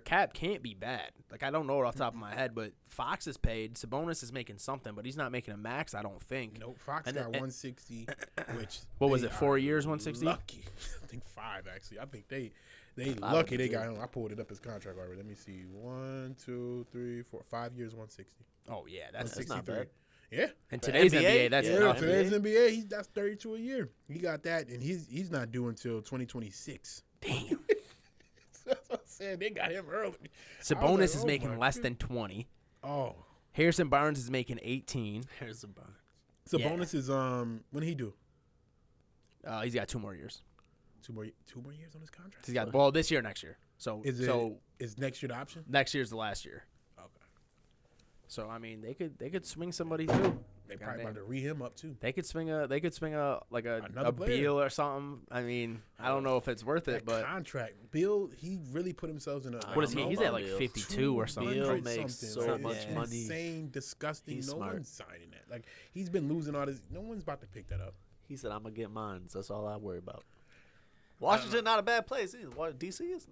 cap can't be bad. Like I don't know it off the top of my head, but Fox is paid. Sabonis is making something, but he's not making a max. I don't think. Nope, Fox And got then- 160, which What was they it, 4 are years, 160? Lucky, I think 5 actually. I think they Five lucky would they be got good. him. I pulled it up his contract already. Let me see, 1, 2, 3, 4, 5 years, 160. Oh yeah, that's That's not 163. bad. Yeah, in For today's NBA, NBA. That's yeah, yeah. nothing. For his NBA, that's 32 a year. He got that, and he's not due until 2026. Damn. That's what I'm saying. They got him early. Sabonis like, is oh making my less than 20. Oh, Harrison Barnes is making 18. Here's the bonus. Sabonis is when did he do? He's got 2 more years. Two more years on his contract. He's got this year, next year. So Is next year the option? next year's the last year. Okay. So I mean, they could swing somebody too. They probably Goddamn. about to re him up too. They could swing a like Another a player. Beal or something. I mean, I don't know if it's worth it, That but contract, Bill, he really put himself in a. what is I he? don't He's know at like about Beal. 52 or something. Beal 200 makes something. so It's much money. Insane, disgusting. He's no smart. one's signing that. Like he's been losing all this. No one's about to pick that up. He said, "I'm gonna get mine." That's all I worry about. Washington, not a bad place. Either. DC is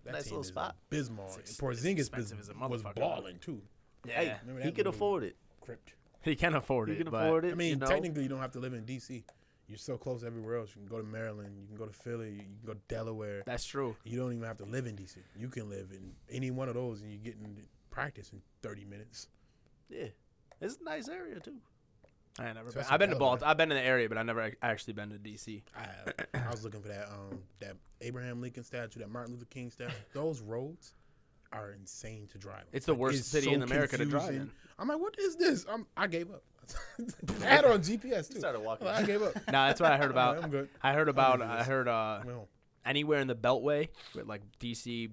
That nice team little is spot. abysmal. It's Porzingis expensive as a was motherfucker. balling too. Yeah, Remember He that could little afford it. Crypt. he can afford He it. can but afford it. I mean, you know? technically, you don't have to live in DC. You're so close everywhere else. You can go to Maryland. You can go to Philly. You can go to Delaware. That's true. You don't even have to live in DC. You can live in any one of those, and you get in practice in 30 minutes. Yeah, it's a nice area too. I ain't never So been. that's I've been to Delaware. Baltimore. I've been in the area, but I've never actually been to DC. I was looking for that Abraham Lincoln statue, that Martin Luther King statue. Those roads are insane to drive. It's the worst city in America to drive confusing. in. I'm like, what is this? I gave up. I had it on GPS too. Started walking. I gave up. No, that's what I heard about. I'm good. I heard Well, anywhere in the Beltway with like DC.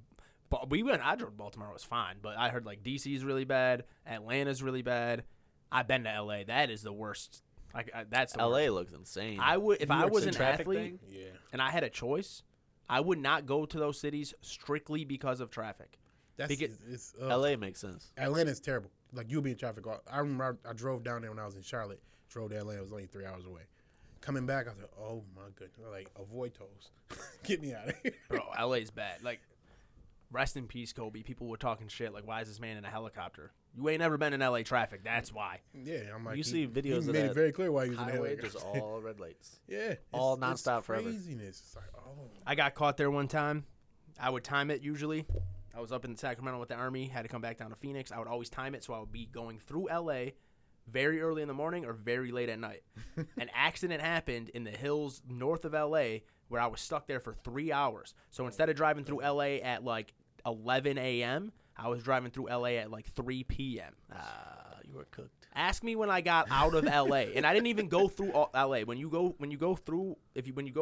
I drove Baltimore, it was fine, but I heard like DC's really bad, Atlanta's really bad. I've been to LA. That is the worst. That's the LA worst. looks insane. I would if New I York was City an traffic athlete thing? yeah. and I had a choice, I would not go to those cities strictly because of traffic. That's Because- it's LA makes sense. Atlanta's terrible. Like you'll be in traffic. I remember I drove down there when I was in Charlotte. Drove to Atlanta. It was only 3 hours away. Coming back, I was like, oh my goodness. Like avoid tolls. Get me out of here. Bro, LA's bad. Like, rest in peace, Kobe. People were talking shit. Like, why is this man in a helicopter? You ain't never been in LA traffic. That's why. Yeah, I'm like, You see videos he of made that it very clear why he was in the Highway, helicopter. just all red lights. Yeah, all it's nonstop forever. craziness. It's like, oh, I got caught there one time. I would time it usually. I was up in Sacramento with the Army. Had to come back down to Phoenix. I would always time it, so I would be going through LA very early in the morning or very late at night. An accident happened in the hills north of LA where I was stuck there for 3 hours. So instead of driving through LA at like 11 a.m., I was driving through LA at like 3 p.m. You were cooked. Ask me when I got out of LA, and I didn't even go through LA. When you go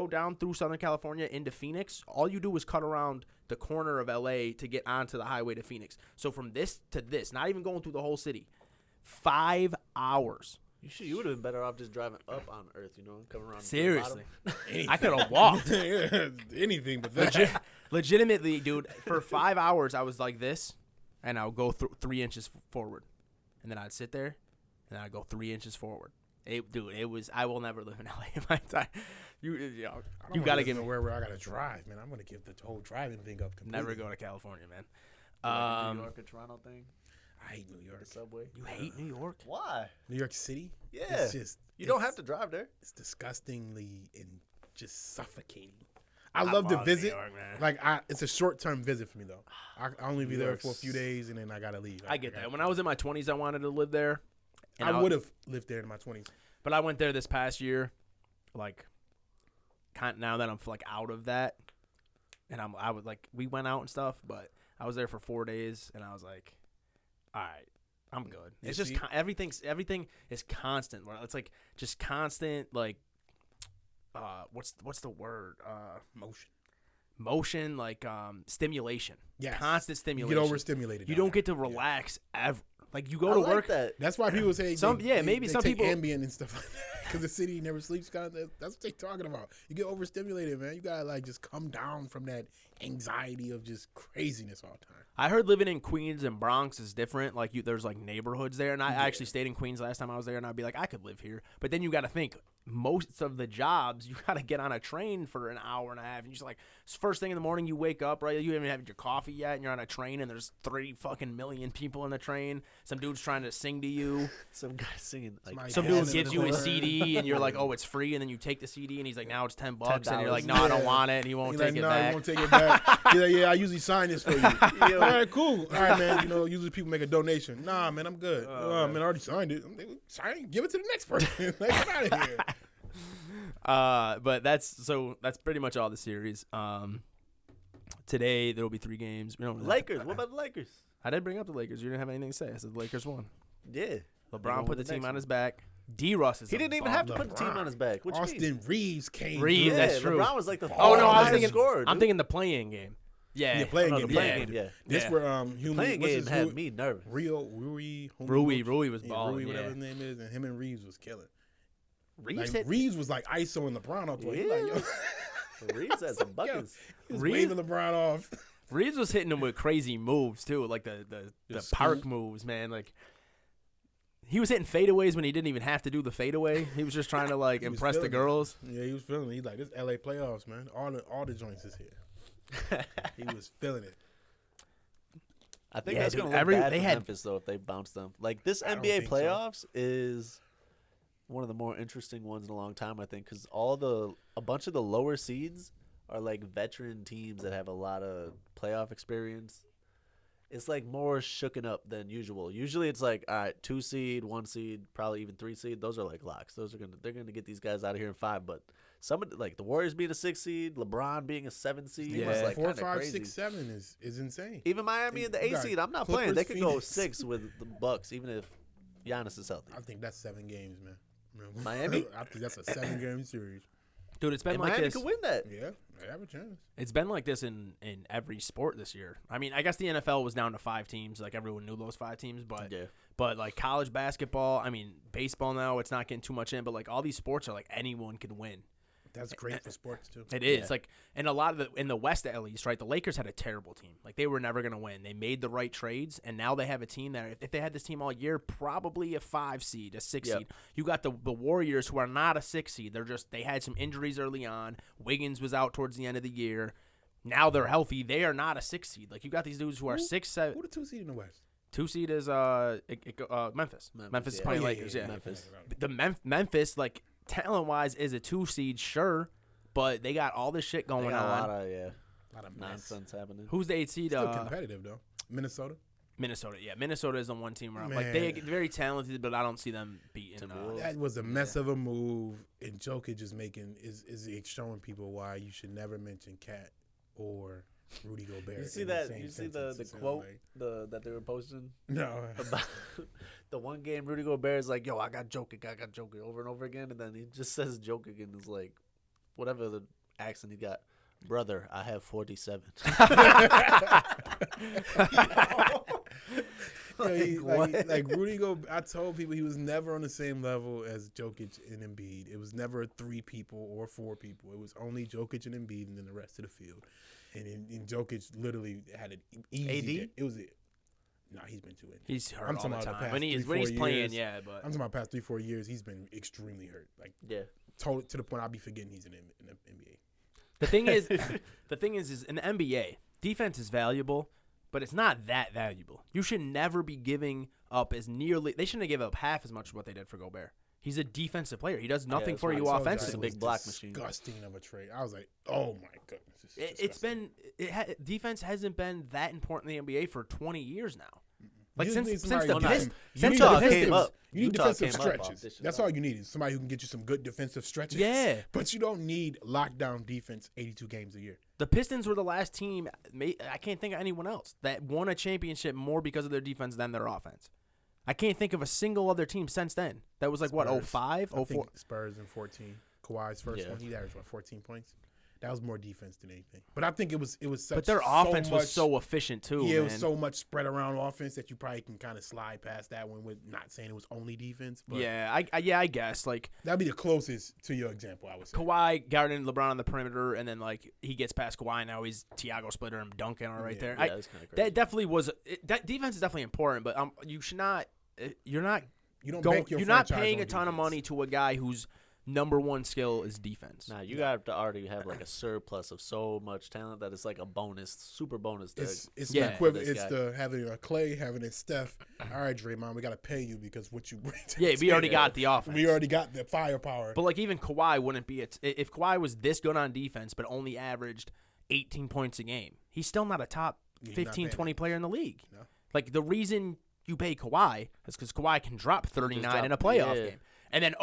down through Southern California into Phoenix, all you do is cut around the corner of LA to get onto the highway to Phoenix. So from this to this, not even going through the whole city, 5 hours. You would have been better off just driving up on Earth, coming around. Seriously, To the I could have walked. yeah, anything but that. Legitimately, dude. For 5 hours, I was like this, and I would go 3 inches forward, and then I'd sit there, and then I'd go 3 inches forward. It was. I will never live in LA in my time. You gotta give me. where I gotta drive, man. I'm gonna give the whole driving thing up completely. Never go to California, man. New York or Toronto thing. I hate New York. The subway. You hate New York? Why? New York City. Yeah. It's just You don't have to drive there. It's disgustingly and just suffocating. I love to love visit. New York, man. Like it's a short term visit for me though. I only be there for a few days and then I gotta leave. I get that. When I was in my 20s, I wanted to live there. And I would have lived there in my 20s. But I went there this past year, like, now that I'm like out of that, and we went out and stuff, but I was there for 4 days, and I was like, all right, I'm good. It's just everything is constant. It's like just constant, like, what's the word? Motion, like stimulation. Yes. Constant You stimulation. get overstimulated. You down don't there. get to relax ever. Like you go to work. That. That's why people say maybe some take people Ambien and stuff like that because the city never sleeps. That's what they talking about. You get overstimulated, man. You gotta like just come down from that anxiety of just craziness all the time. I heard living in Queens and Bronx is different. Like there's like neighborhoods there, and I actually stayed in Queens last time I was there, and I'd be like, I could live here. But then you got to think, most of the jobs you got to get on a train for an hour and a half, and you're just like, first thing in the morning you wake up, right? You haven't had your coffee yet, and you're on a train, and there's 3 fucking million people in the train. Some dude's trying to sing to you. Some guy singing. Like, some dude gives you a CD, and you're like, oh, it's free, and then you take the CD, and he's like, now it's $10, and you're like, no, I don't want it, and he won't take it back. He won't take it back. He's like, yeah, I usually sign this for you. All right, cool. All right, man. Usually people make a donation. Nah, man, I'm good. Man, I already signed it. Give it to the next person. Like, get out of here. But that's pretty much all the series. Today there will be 3 games. Lakers. What about the Lakers? I didn't bring up the Lakers. You didn't have anything to say. I said the Lakers won. Yeah. LeBron put the team on his back. D-Russ is. He didn't even have to put the team on his back. What Austin Reeves came. Reeves, that's true. LeBron was like the. Oh no, I was thinking. Scorer, I'm thinking the play-in game. Yeah, playing game. Yeah. This where playing game had me nervous. Rui was balling. Rui, whatever his name is, and him and Reeves was killing. Reeves was like ISO and LeBron off. Yeah. Like, yo. Reeves had some buckets. He was waving LeBron off. Reeves was hitting him with crazy moves too, like the park moves, man. Like he was hitting fadeaways when he didn't even have to do the fadeaway. He was just trying to like impress the girls. Yeah, he was feeling it. He's like, this LA playoffs, man. All the joints is here. He was feeling it. I think that's going to look bad for Memphis, though, if they bounce them. Like, this NBA playoffs is one of the more interesting ones in a long time, I think, because a bunch of the lower seeds are, like, veteran teams that have a lot of playoff experience. It's, like, more shooken up than usual. Usually it's like, all right, 2 seed, 1 seed, probably even 3 seed. Those are, like, locks. They're gonna get these guys out of here in 5, but like the Warriors being a 6 seed, LeBron being a 7 seed, yeah, like 4, 5, crazy. 6, 7 is insane. Even Miami in the 8 seed, I'm not playing. They could go 6 with the Bucks, even if Giannis is healthy. I think that's 7 games, man. Miami, I think that's a 7-game series. Dude, it's been like Miami this. could win that. Yeah, they have a chance. It's been like this in every sport this year. I mean, I guess the NFL was down to 5 teams. Like everyone knew those 5 teams, but like college basketball, I mean, baseball now, it's not getting too much in. But like all these sports are like anyone can win. That's great for sports too. It is like, and a lot of in the West at least, right? The Lakers had a terrible team. Like they were never gonna win. They made the right trades, and now they have a team that if they had this team all year, probably a 5 seed, a 6 seed. You got the Warriors who are not a 6 seed. They had some injuries early on. Wiggins was out towards the end of the year. Now they're healthy. They are not a 6 seed. Like you got these dudes who are 6, 7. Who the 2 seed in the West? 2 seed is Memphis. Memphis is playing Lakers. Yeah. Memphis. The Memphis like talent wise is a 2 seed, sure. But they got all this shit going on. A lot of nonsense happening. Who's the 8 seed? Still competitive though. Minnesota. Yeah. Minnesota is the one team where like they're very talented, but I don't see them beating. That was a mess of a move, and Jokic is showing people why you should never mention Cat or Rudy Gobert. You see that? You see the quote that they were posting? No. About the one game Rudy Gobert is like, yo, I got Jokic over and over again, and then he just says Jokic and is like, whatever the accent he got, brother, I have 47. like Rudy Gobert, I told people he was never on the same level as Jokic and Embiid. It was never 3 people or 4 people. It was only Jokic and Embiid and then the rest of the field. And Jokic literally had an easy. AD? It was it. No, he's been too injured. He's hurt all the time. When he's playing, yeah. But I'm talking about past 3-4 years, he's been extremely hurt. Like to the point I'll be forgetting he's in the NBA. The thing is in the NBA, defense is valuable, but it's not that valuable. You should never be giving up they shouldn't have given up half as much as what they did for Gobert. He's a defensive player. He does nothing for you offensively. It's a big block machine. Disgusting of a trade. I was like, oh my goodness. Defense hasn't been that important in the NBA for 20 years now. Like you since need the Utah Pistons came up. You need Utah defensive came up stretches. That's all you need is somebody who can get you some good defensive stretches. Yeah. But you don't need lockdown defense 82 games a year. The Pistons were the last team, I can't think of anyone else, that won a championship more because of their defense than their offense. I can't think of a single other team since then. That was like, Spurs. 05, 04? Spurs in 14. Kawhi's first one, he averaged, 14 points? That was more defense than anything. But I think it was such. But their offense was so efficient too. Yeah, man. it was so much spread around offense that you probably can kind of slide past that one with not saying it was only defense. But I guess like that'd be the closest to your example, I would say. Kawhi guarding LeBron on the perimeter, and then like he gets past Kawhi. Now he's Tiago Splitter and dunking right there. Yeah, that's kind of crazy. That definitely was that defense is definitely important, but you should not. You're not. You don't You're bank your not franchise paying on a ton of defense. money to a guy whose number one skill is defense. Nah, you got to already have like a surplus of so much talent that it's like a bonus, super bonus. It's Yeah. the equivalent. It's the having a Clay, having a Steph. All right, Draymond, we got to pay you because what you bring to Yeah, the we already table. got the offense. We already got the firepower. But like even Kawhi wouldn't be it if Kawhi was this good on defense but only averaged 18 points a game. He's still not a top He's 15, not 20 player in the league. No. Like the reason you pay Kawhi is because Kawhi can drop 39 drop- in a playoff yeah. game. And then,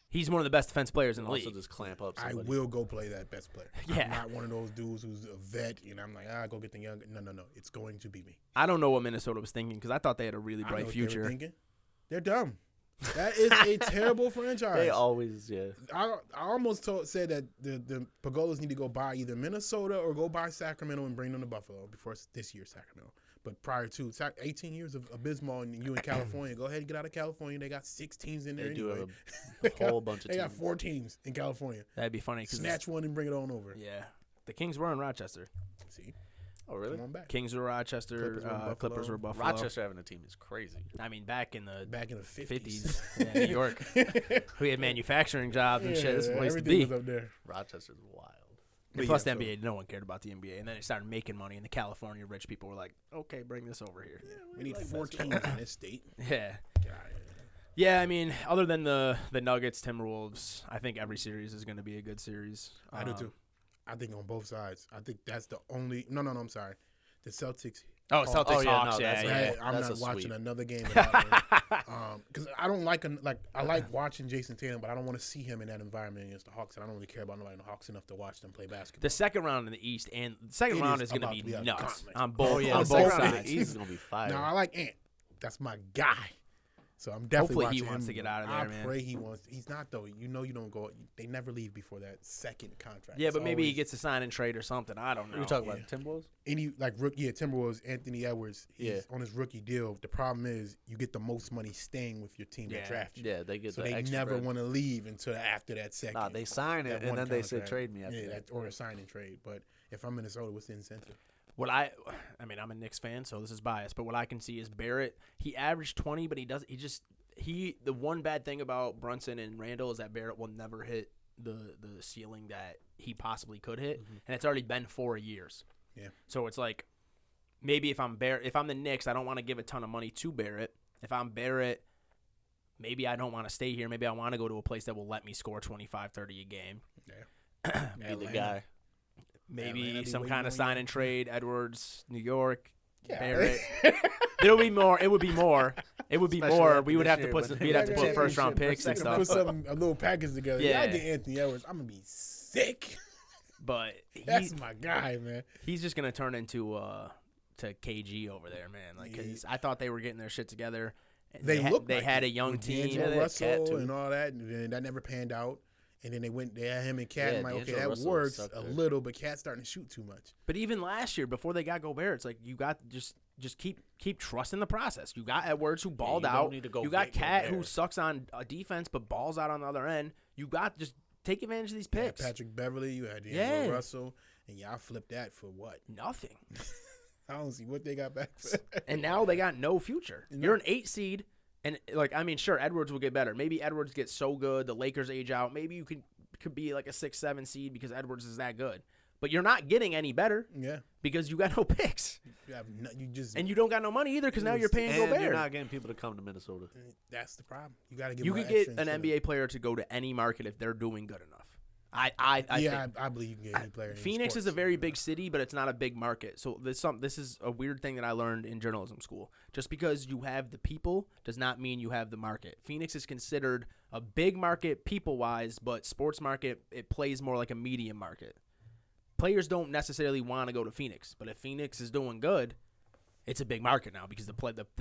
he's one of the best defense players in the also league. just clamp up. I Somebody. will go play that best player. Yeah. I'm not one of those dudes who's a vet, and I'm like, go get the young. No. It's going to be me. I don't know what Minnesota was thinking because I thought they had a really I know bright what they were future. thinking. They're dumb. That is a terrible franchise. They always, I almost said that the Pagolas need to go buy either Minnesota or go buy Sacramento and bring them to Buffalo before this year's Sacramento. But prior to 18 years of abysmal and you in California, go ahead and get out of California. They got 6 teams in there They do anyway. have a whole bunch of They got teams. 4 teams in California. That'd be funny because Snatch one and bring it on over. yeah, the Kings were in Rochester. See, Oh, really? come on back. Kings were Rochester. Clippers were Buffalo. Rochester having a team is crazy. I mean, back in the Back in the 50s. 50s, yeah, New York, we had manufacturing jobs and shit. This is the place to everything be. was up there. Rochester's wild. And But plus, yeah, the so- NBA, no one cared about the NBA, and then it started making money, and the California rich people were like, "Okay, bring this over here." We need 4 teams in this state. Yeah, Get out of here. yeah. I mean, other than the Nuggets, Timberwolves, I think every series is going to be a good series. I do too. I think on both sides. I think that's the only. No. I'm sorry. The Celtics. Oh, Celtics, oh, yeah, Hawks, no, yeah, that's yeah. a- I'm that's not a watching sweep. another game of that one. Because I don't like I like watching Jason Tatum, but I don't want to see him in that environment against the Hawks, and I don't really care about nobody in the Hawks enough to watch them play basketball. The second round in the East, and the second It round is is going to about be to be a nuts gauntlet. on both, Oh yeah, on the both second round of sides. the East is gonna be fire. Now I like Ant. That's my guy. So I'm definitely Hopefully he watching wants him. to get out of there, I man. pray he wants. He's not though. You don't go. They never leave before that second contract. Yeah, It's but maybe he always gets a sign and trade or something. I don't know. You talking about Timberwolves? any like rookie. Yeah, Timberwolves. Anthony Edwards. He's Yeah. on his rookie deal. The problem is you get the most money staying with your team Yeah. that drafted. Yeah, they get So the they extra never bread. want to leave until after that second. Nah, they sign it that and one then they say contract. trade me after Yeah, that. or a sign and trade. But if I'm Minnesota, what's the incentive? What I mean, I'm a Knicks fan, so this is biased. But what I can see is Barrett. He averaged 20, but the one bad thing about Brunson and Randall is that Barrett will never hit the ceiling that he possibly could hit, and it's already been 4 years. Yeah. So it's like maybe if I'm the Knicks, I don't want to give a ton of money to Barrett. If I'm Barrett, maybe I don't want to stay here. Maybe I want to go to a place that will let me score 25, 30 a game. Be the guy. Maybe Atlanta be some waiting kind of on sign you. and trade. Edwards, New York, Yeah. Barrett. There'll be more. It would be more. It would be Especially more. after We would this have to year put. when We'd have to they put got first round championship, picks and second Put stuff. a little package together. Yeah. I get Anthony Edwards. I'm gonna be sick. But That's my guy, man. he's just gonna turn into to KG over there, man. Like, 'cause I thought they were getting their shit together. They looked they like had it a young with team. Yeah, D'Angelo they had Cat, Russell too. and all that, and then that never panned out. And then they had him and Cat. Yeah, I'm like, okay, D'Angelo that Russell works sucked a there. little, but Cat's starting to shoot too much. But even last year, before they got Gobert, it's like you got just keep trusting the process. You got Edwards who balled you don't out. need to go You got get Cat who Gobert. sucks on defense but balls out on the other end. You got just take advantage of these You had picks. Patrick Beverly, you had D'Angelo Yeah. Russell, and y'all flipped that for what? Nothing. I don't see what they got back for. And now they got no future. No. You're an 8 seed, and sure, Edwards will get better. Maybe Edwards gets so good, the Lakers age out. Maybe you could be like a 6-7 seed because Edwards is that good. But you're not getting any better Yeah, because you got no picks, you just and you don't got no money either because now you're paying And Gobert. you're not getting people to come to Minnesota. that's the problem. You got to give. You more could get extra an incentive. NBA player to go to any market if they're doing good enough. I think. I believe you can get any player. in Phoenix is a sports. very big city, but it's not a big market. So this is a weird thing that I learned in journalism school. Just because you have the people does not mean you have the market. Phoenix is considered a big market people-wise, but sports market, it plays more like a medium market. Players don't necessarily want to go to Phoenix, but if Phoenix is doing good, it's a big market now because the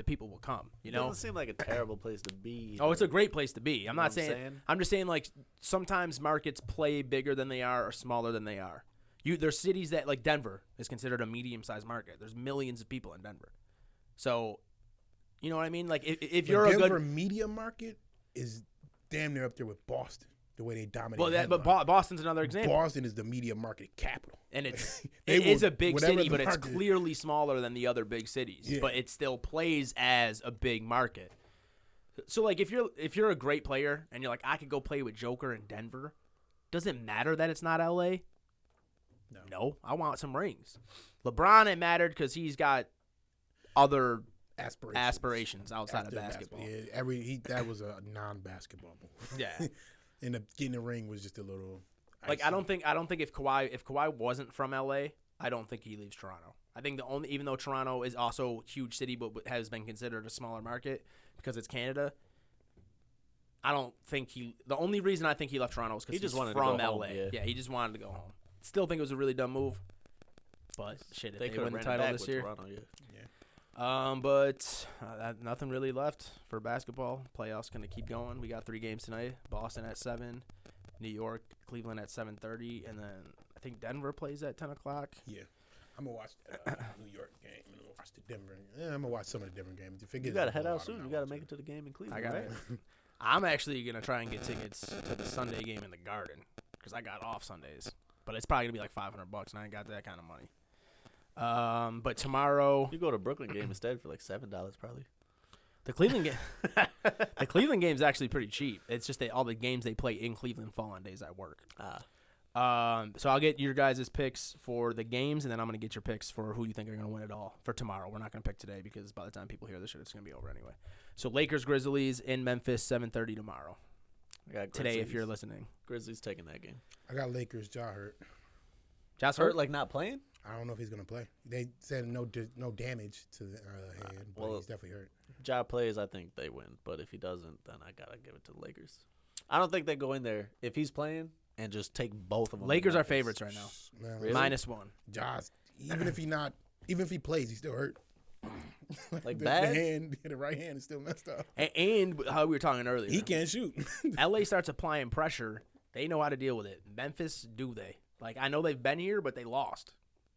people will come. You know, doesn't seem like a terrible place to be. oh, it's a great place to be. I'm know not what I'm saying, saying? I'm just saying like sometimes markets play bigger than they are or smaller than they are. There's cities that like Denver is considered a medium-sized market. There's millions of people in Denver, so you know what I mean. Like if you're Denver a good media market is damn near up there with Boston. The way they dominate. but Boston's another example. Boston is the media market capital, And it They is will- a big whatever city, the but it's market- clearly smaller than the other big cities. Yeah. But it still plays as a big market. So like if you're a great player and you're like I could go play with Joker in Denver, does it matter that it's not LA? No, I want some rings. LeBron, it mattered because he's got other aspirations outside of After basketball. Yeah, that was a non-basketball move. Yeah. And getting a ring was just a little. Like I don't think if Kawhi wasn't from LA, I don't think he leaves Toronto. I think even though Toronto is also a huge city but has been considered a smaller market because it's Canada, I don't think the only reason I think he left Toronto is because He just he's wanted to from go home, LA. yeah. He just wanted to go home. Still think it was a really dumb move. But shit, if they could've win the ran it title back this with year. Toronto, yeah. But nothing really left for basketball. Playoffs going to keep going. We got 3 games tonight. Boston at 7, New York, Cleveland at 7:30, and then I think Denver plays at 10 o'clock. Yeah, I'm gonna watch that New York game. I'm gonna watch the Denver. Yeah, I'm gonna watch some of the Denver games. If it You gets got to a head blowout, out I'm soon. not You got to watching make it to the game in Cleveland, I got right? it. I'm actually going to try and get tickets to the Sunday game in the Garden because I got off Sundays. But it's probably going to be like $500, and I ain't got that kind of money. But tomorrow, You go to Brooklyn game instead for like $7 probably. the Cleveland game, the Cleveland game's actually pretty cheap. It's just that all the games they play in Cleveland fall on days I work. So I'll get your guys' picks for the games, and then I'm going to get your picks for who you think are going to win it all for tomorrow. We're not going to pick today because by the time people hear this shit, it's going to be over anyway. So Lakers, Grizzlies in Memphis, 7:30 tomorrow. I got Today, if Grizzlies. you're listening. Grizzlies taking that game. I got Lakers. Ja hurt. Josh Hurt like not playing? I don't know if he's gonna play. They said no damage to the hand, but well, he's definitely hurt. Ja plays, I think they win. But if he doesn't, then I got to give it to the Lakers. I don't think they go in there if he's playing and just take both of them. Lakers are favorites right now. Man, Really? -1. Ja's even if he plays, he's still hurt. Like the bad? hand, the right hand is still messed up. And how we were talking earlier. He can't shoot. LA starts applying pressure. They know how to deal with it. Memphis, do they? Like, I know they've been here, but they lost.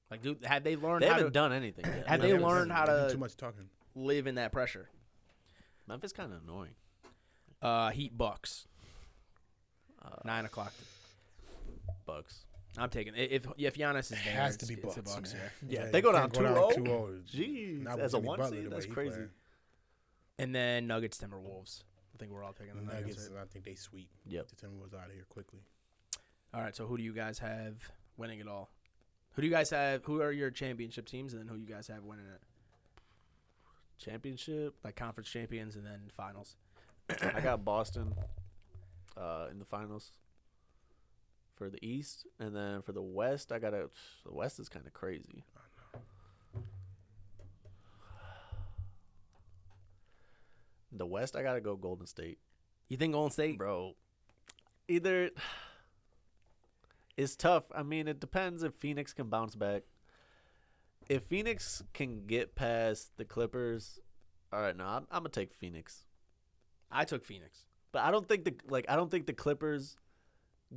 Like, had they learned They how haven't to done anything yet. Had they learned how do to too much talking. live in that pressure? Memphis kind of annoying. Heat Bucks. 9 o'clock. Bucks. I'm taking if Giannis is there. It has to be it's the Bucks, man. yeah. Yeah, they go down can't 2-0. 2-0. Jeez, Not as with a Jimmy 1 Butler, seed, the way that's he crazy. playing. And then Nuggets, Timberwolves. I think we're all taking the The Nuggets. Nuggets, right? I think they sweep. Yep. The Timberwolves out of here quickly. All right, so who do you guys have winning it all? Who do you guys have? Who are your championship teams, and then who you guys have winning it? Championship. Like conference champions and then finals. I got Boston in the finals for the East, and then for the West, the West is kind of crazy. The West, I gotta go Golden State, You think Golden State? bro. Either it's tough. I mean, it depends if Phoenix can bounce back. If Phoenix can get past the Clippers, all right. No, I'm gonna take Phoenix. I took Phoenix. But I don't think the Clippers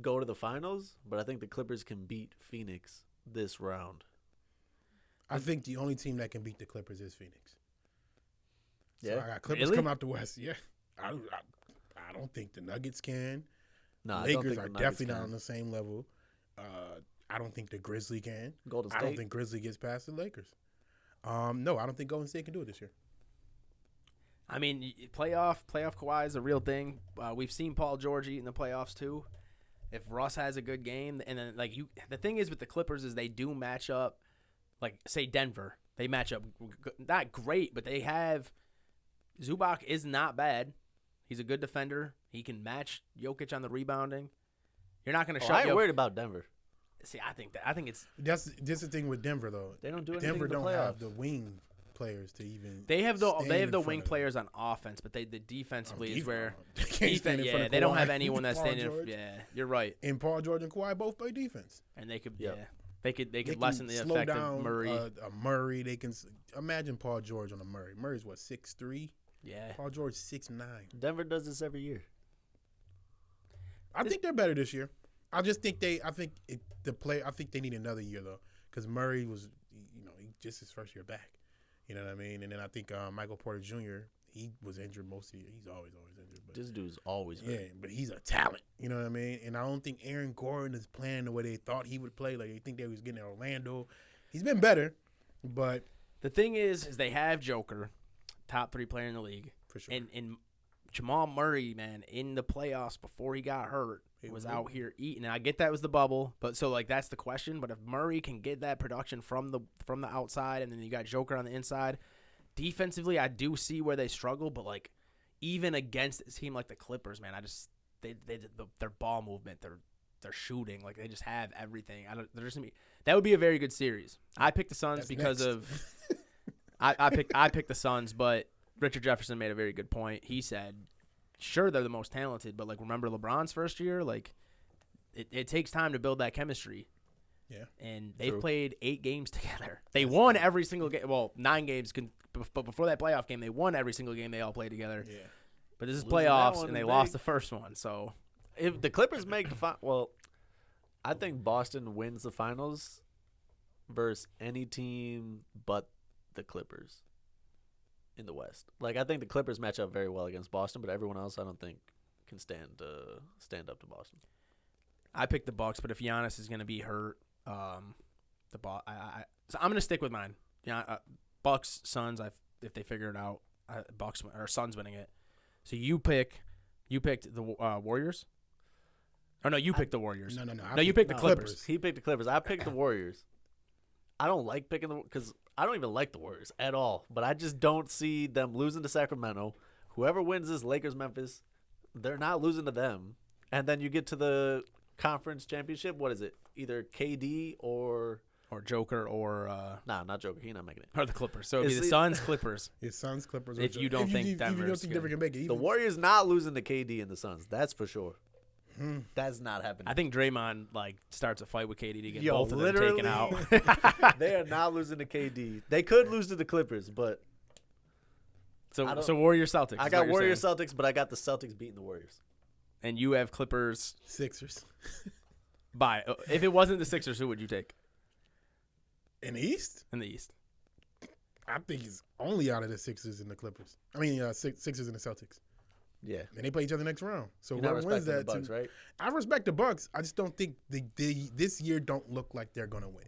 go to the finals, but I think the Clippers can beat Phoenix this round. I think the only team that can beat the Clippers is Phoenix. So Yeah? I got Clippers Really? come out the West. Yeah. I don't think the Nuggets can. No, I don't Lakers think are the Nuggets definitely not can. on the same level. I don't think the Grizzly can. Golden I State. don't think Grizzly gets past the Lakers. No, I don't think Golden State can do it this year. I mean, playoff Kawhi is a real thing. We've seen Paul George eat in the playoffs too. If Russ has a good game, and then the thing is with the Clippers is they do match up. Like say Denver, they match up not great, but they have Zubac is not bad. He's a good defender. He can match Jokic on the rebounding. You're not going to I shut ain't Jokic. worried about Denver. See, I think it's That's the thing with Denver though. They don't do anything Denver in the don't playoffs. have the wing players to even. they have the stand they in have the front wing of them. players on offense, but the defensively is where They can't stand in front yeah, of they don't Kawhi have anyone that's Paul standing. George. Yeah, you're right. And Paul George and Kawhi both play defense. And they could Yep. yeah. They could lessen the slow effect down of Murray. A Murray. They can imagine Paul George on a Murray. Murray's what 6'3". Yeah. Paul George 6'9". Denver does this every year. I think they're better this year. I just think I think they need another year though, because Murray was, just his first year back. You know what I mean? And then I think Michael Porter Jr. He was injured most of the year. He's always injured. But This dude's always yeah, but he's a talent. You know what I mean? And I don't think Aaron Gordon is playing the way they thought he would play. Like they think they was getting Orlando. He's been better, but The thing is they have Joker, top 3 player in the league. for sure. And Jamal Murray, man, in the playoffs before he got hurt, was was out here eating. And I get that was the bubble, but so like that's the question. But if Murray can get that production from the outside, and then you got Joker on the inside, defensively I do see where they struggle. But like even against a team like the Clippers, man, their ball movement, their shooting, like they just have everything. That would be a very good series. I picked the Suns That's because next. of I picked the Suns, but Richard Jefferson made a very good point. He said, sure, they're the most talented, but, like, remember LeBron's first year? Like, it takes time to build that chemistry. Yeah. And they've True. played 8 games together. They won every single game. Well, 9 games, but before that playoff game, they won every single game they all played together. Yeah. But this is Losing that playoffs, one and they is lost big. the first one. So, If the Clippers make the well, I think Boston wins the finals versus any team but the Clippers in the West. Like I think the Clippers match up very well against Boston, but everyone else I don't think can stand up to Boston. I picked the Bucks, but if Giannis is going to be hurt, so I'm going to stick with mine. Yeah, Bucks, Suns. If they figure it out, Bucks or Suns winning it. So you picked the Warriors. Oh no, you picked the Warriors. No. No, you picked the Clippers. He picked the Clippers. I picked the Warriors. I don't like picking because I don't even like the Warriors at all. But I just don't see them losing to Sacramento. Whoever wins this, Lakers, Memphis, they're not losing to them. And then you get to the conference championship. What is it? Either KD or Joker or not Joker. He's not making it. or the Clippers. So it'd be Is the it- Suns, Clippers. His Suns, Clippers. If you don't think Denver's Denver can make it, The even, Warriors not losing to KD and the Suns. That's for sure. That's not happening. I think Draymond starts a fight with KD to get Yo, both of them taken out. They are not losing to KD. They could lose to the Clippers, but So Warriors Celtics. I is got what you're Warriors saying. Celtics, but I got the Celtics beating the Warriors. And you have Clippers. Sixers. By if it wasn't the Sixers, who would you take In the East, in the East? I think he's only out of the Sixers and the Clippers. I mean, Sixers and the Celtics. Yeah. And they play each other next round. So You're not whoever wins respecting that, the Bucks, right? I respect the Bucks. I just don't think this year don't look like they're gonna win.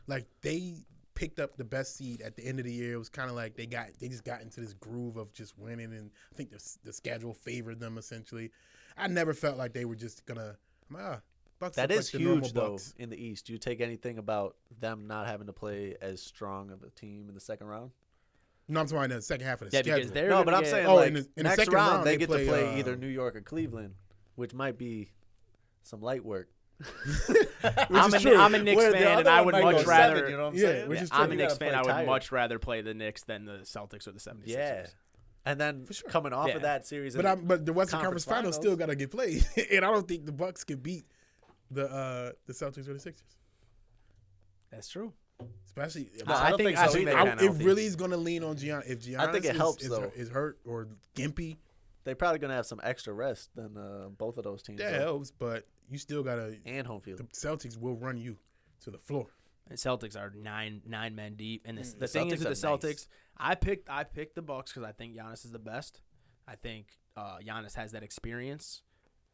Like they picked up the best seed at the end of the year. It was kind of like they just got into this groove of just winning, and I think the schedule favored them essentially. I never felt like they were just gonna. Bucks That look is like the normal huge, though, Bucks. in the East. Do you take anything about them not having to play as strong of a team in the second round? No, I'm talking about the second half of the Yeah, schedule. because they're No, gonna but I'm get- saying, Oh, like, in the next second round, round, they they get play, to play either New York or Cleveland, which might be some light work. I'm a Knicks Where the fan, and other I one would might much go rather. 7, you know what I'm Yeah, saying? which is I'm a You Knicks gotta fan. play I would tired. much rather play the Knicks than the Celtics or the 76ers. Yeah. And then For sure. coming off Yeah. of that series, But the Western Conference Conference Finals Finals. still got to get played, and I don't think the Bucks can beat the Celtics or the Sixers, That's true. especially. No, I don't think so they either. can it healthy. really is going to lean on Giannis. If Giannis I think it helps, though. is hurt or gimpy, they're probably going to have some extra rest than both of those teams. that though. helps. But you still got to. And home field. The Celtics will run you to the floor. The Celtics are nine men deep, and the The thing is Celtics with the are Celtics, nice. I picked the Bucks because I think Giannis is the best. I think Giannis has that experience.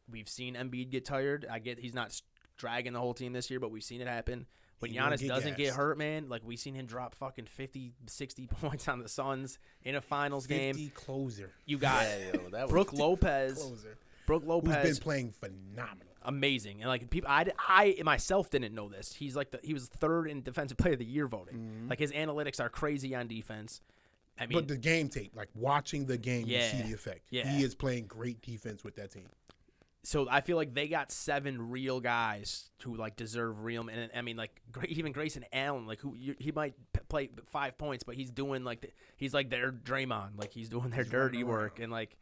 We've seen Embiid get tired. I get he's not dragging the whole team this year, but we've seen it happen. When He will Giannis get doesn't get gassed. hurt, man, like we've seen him drop fucking 50, 60 points on the Suns in a finals 50 game. closer. You got Yeah, yo, that was Brooke Lopez. Closer. Brooke Who's Lopez. been playing phenomenal. Amazing, and like people, I myself didn't know this. He was third in defensive player of the year voting. Like his analytics are crazy on defense. I mean, But the game tape, like watching the game, you see Yeah. the effect. Yeah. He is playing great defense with that team. so I feel like they got 7 real guys who like deserve real. And I mean, like even Grayson Allen, like he might play 5 points, but he's doing he's like their Draymond, like he's doing their He's dirty running work, around. and like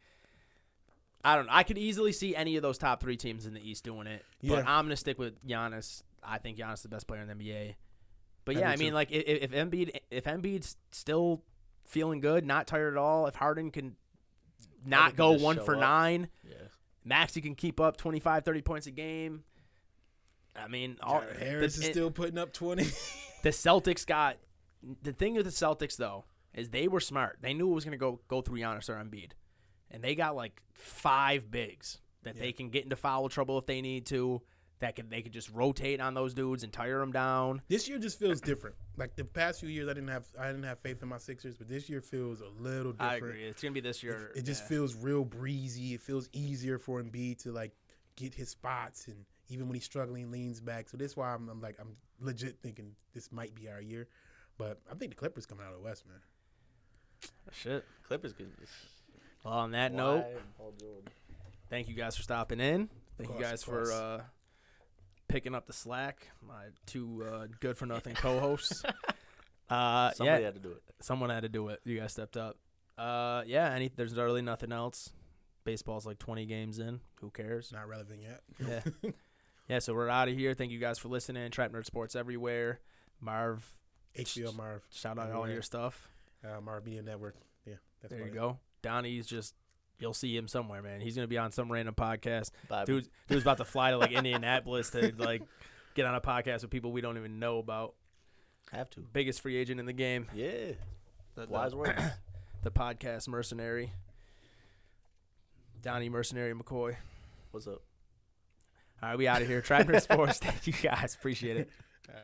I don't know. I could easily see any of those top 3 teams in the East doing it, but Yeah. I'm gonna stick with Giannis. I think Giannis is the best player in the NBA. But yeah, I mean, like if Embiid's still feeling good, not tired at all, if Harden can not go 1 for 9, Maxey can keep up 25, 30 points a game. I mean, Harris is still putting up 20. The Celtics got the thing with the Celtics though is they were smart. They knew it was going to go through Giannis or Embiid, and they got like 5 bigs that they can get into foul trouble if they need to. They could just rotate on those dudes and tire them down. This year just feels different. Like the past few years, I didn't have faith in my Sixers, but this year feels a little different. I agree. It's gonna be this year. It just feels real breezy. It feels easier for Embiid to like get his spots, and even when he's struggling, leans back. So that's why I'm legit thinking this might be our year. But I think the Clippers coming out of the West, man. Shit. Clippers good. Well, on that note, thank you guys for stopping in. Thank you guys for picking up the slack. My 2 good-for-nothing co-hosts. Somebody had to do it. Someone had to do it. You guys stepped up. There's really nothing else. Baseball's like 20 games in. Who cares? Not relevant yet. Yeah. Yeah, so we're out of here. Thank you guys for listening. Trap Nerd Sports everywhere. Marv. HBO Marv. Shout out all your stuff. Marv Media Network. Yeah. There you go. Donnie's just... You'll see him somewhere, man. He's gonna be on some random podcast. Dude's about to fly to like Indianapolis to like get on a podcast with people we don't even know about. Have to. Biggest free agent in the game. Yeah. Wise words. The podcast mercenary. Donnie Mercenary McCoy. What's up? All right, we out of here. Trap Nerd Sports. Thank you guys. Appreciate it. All right.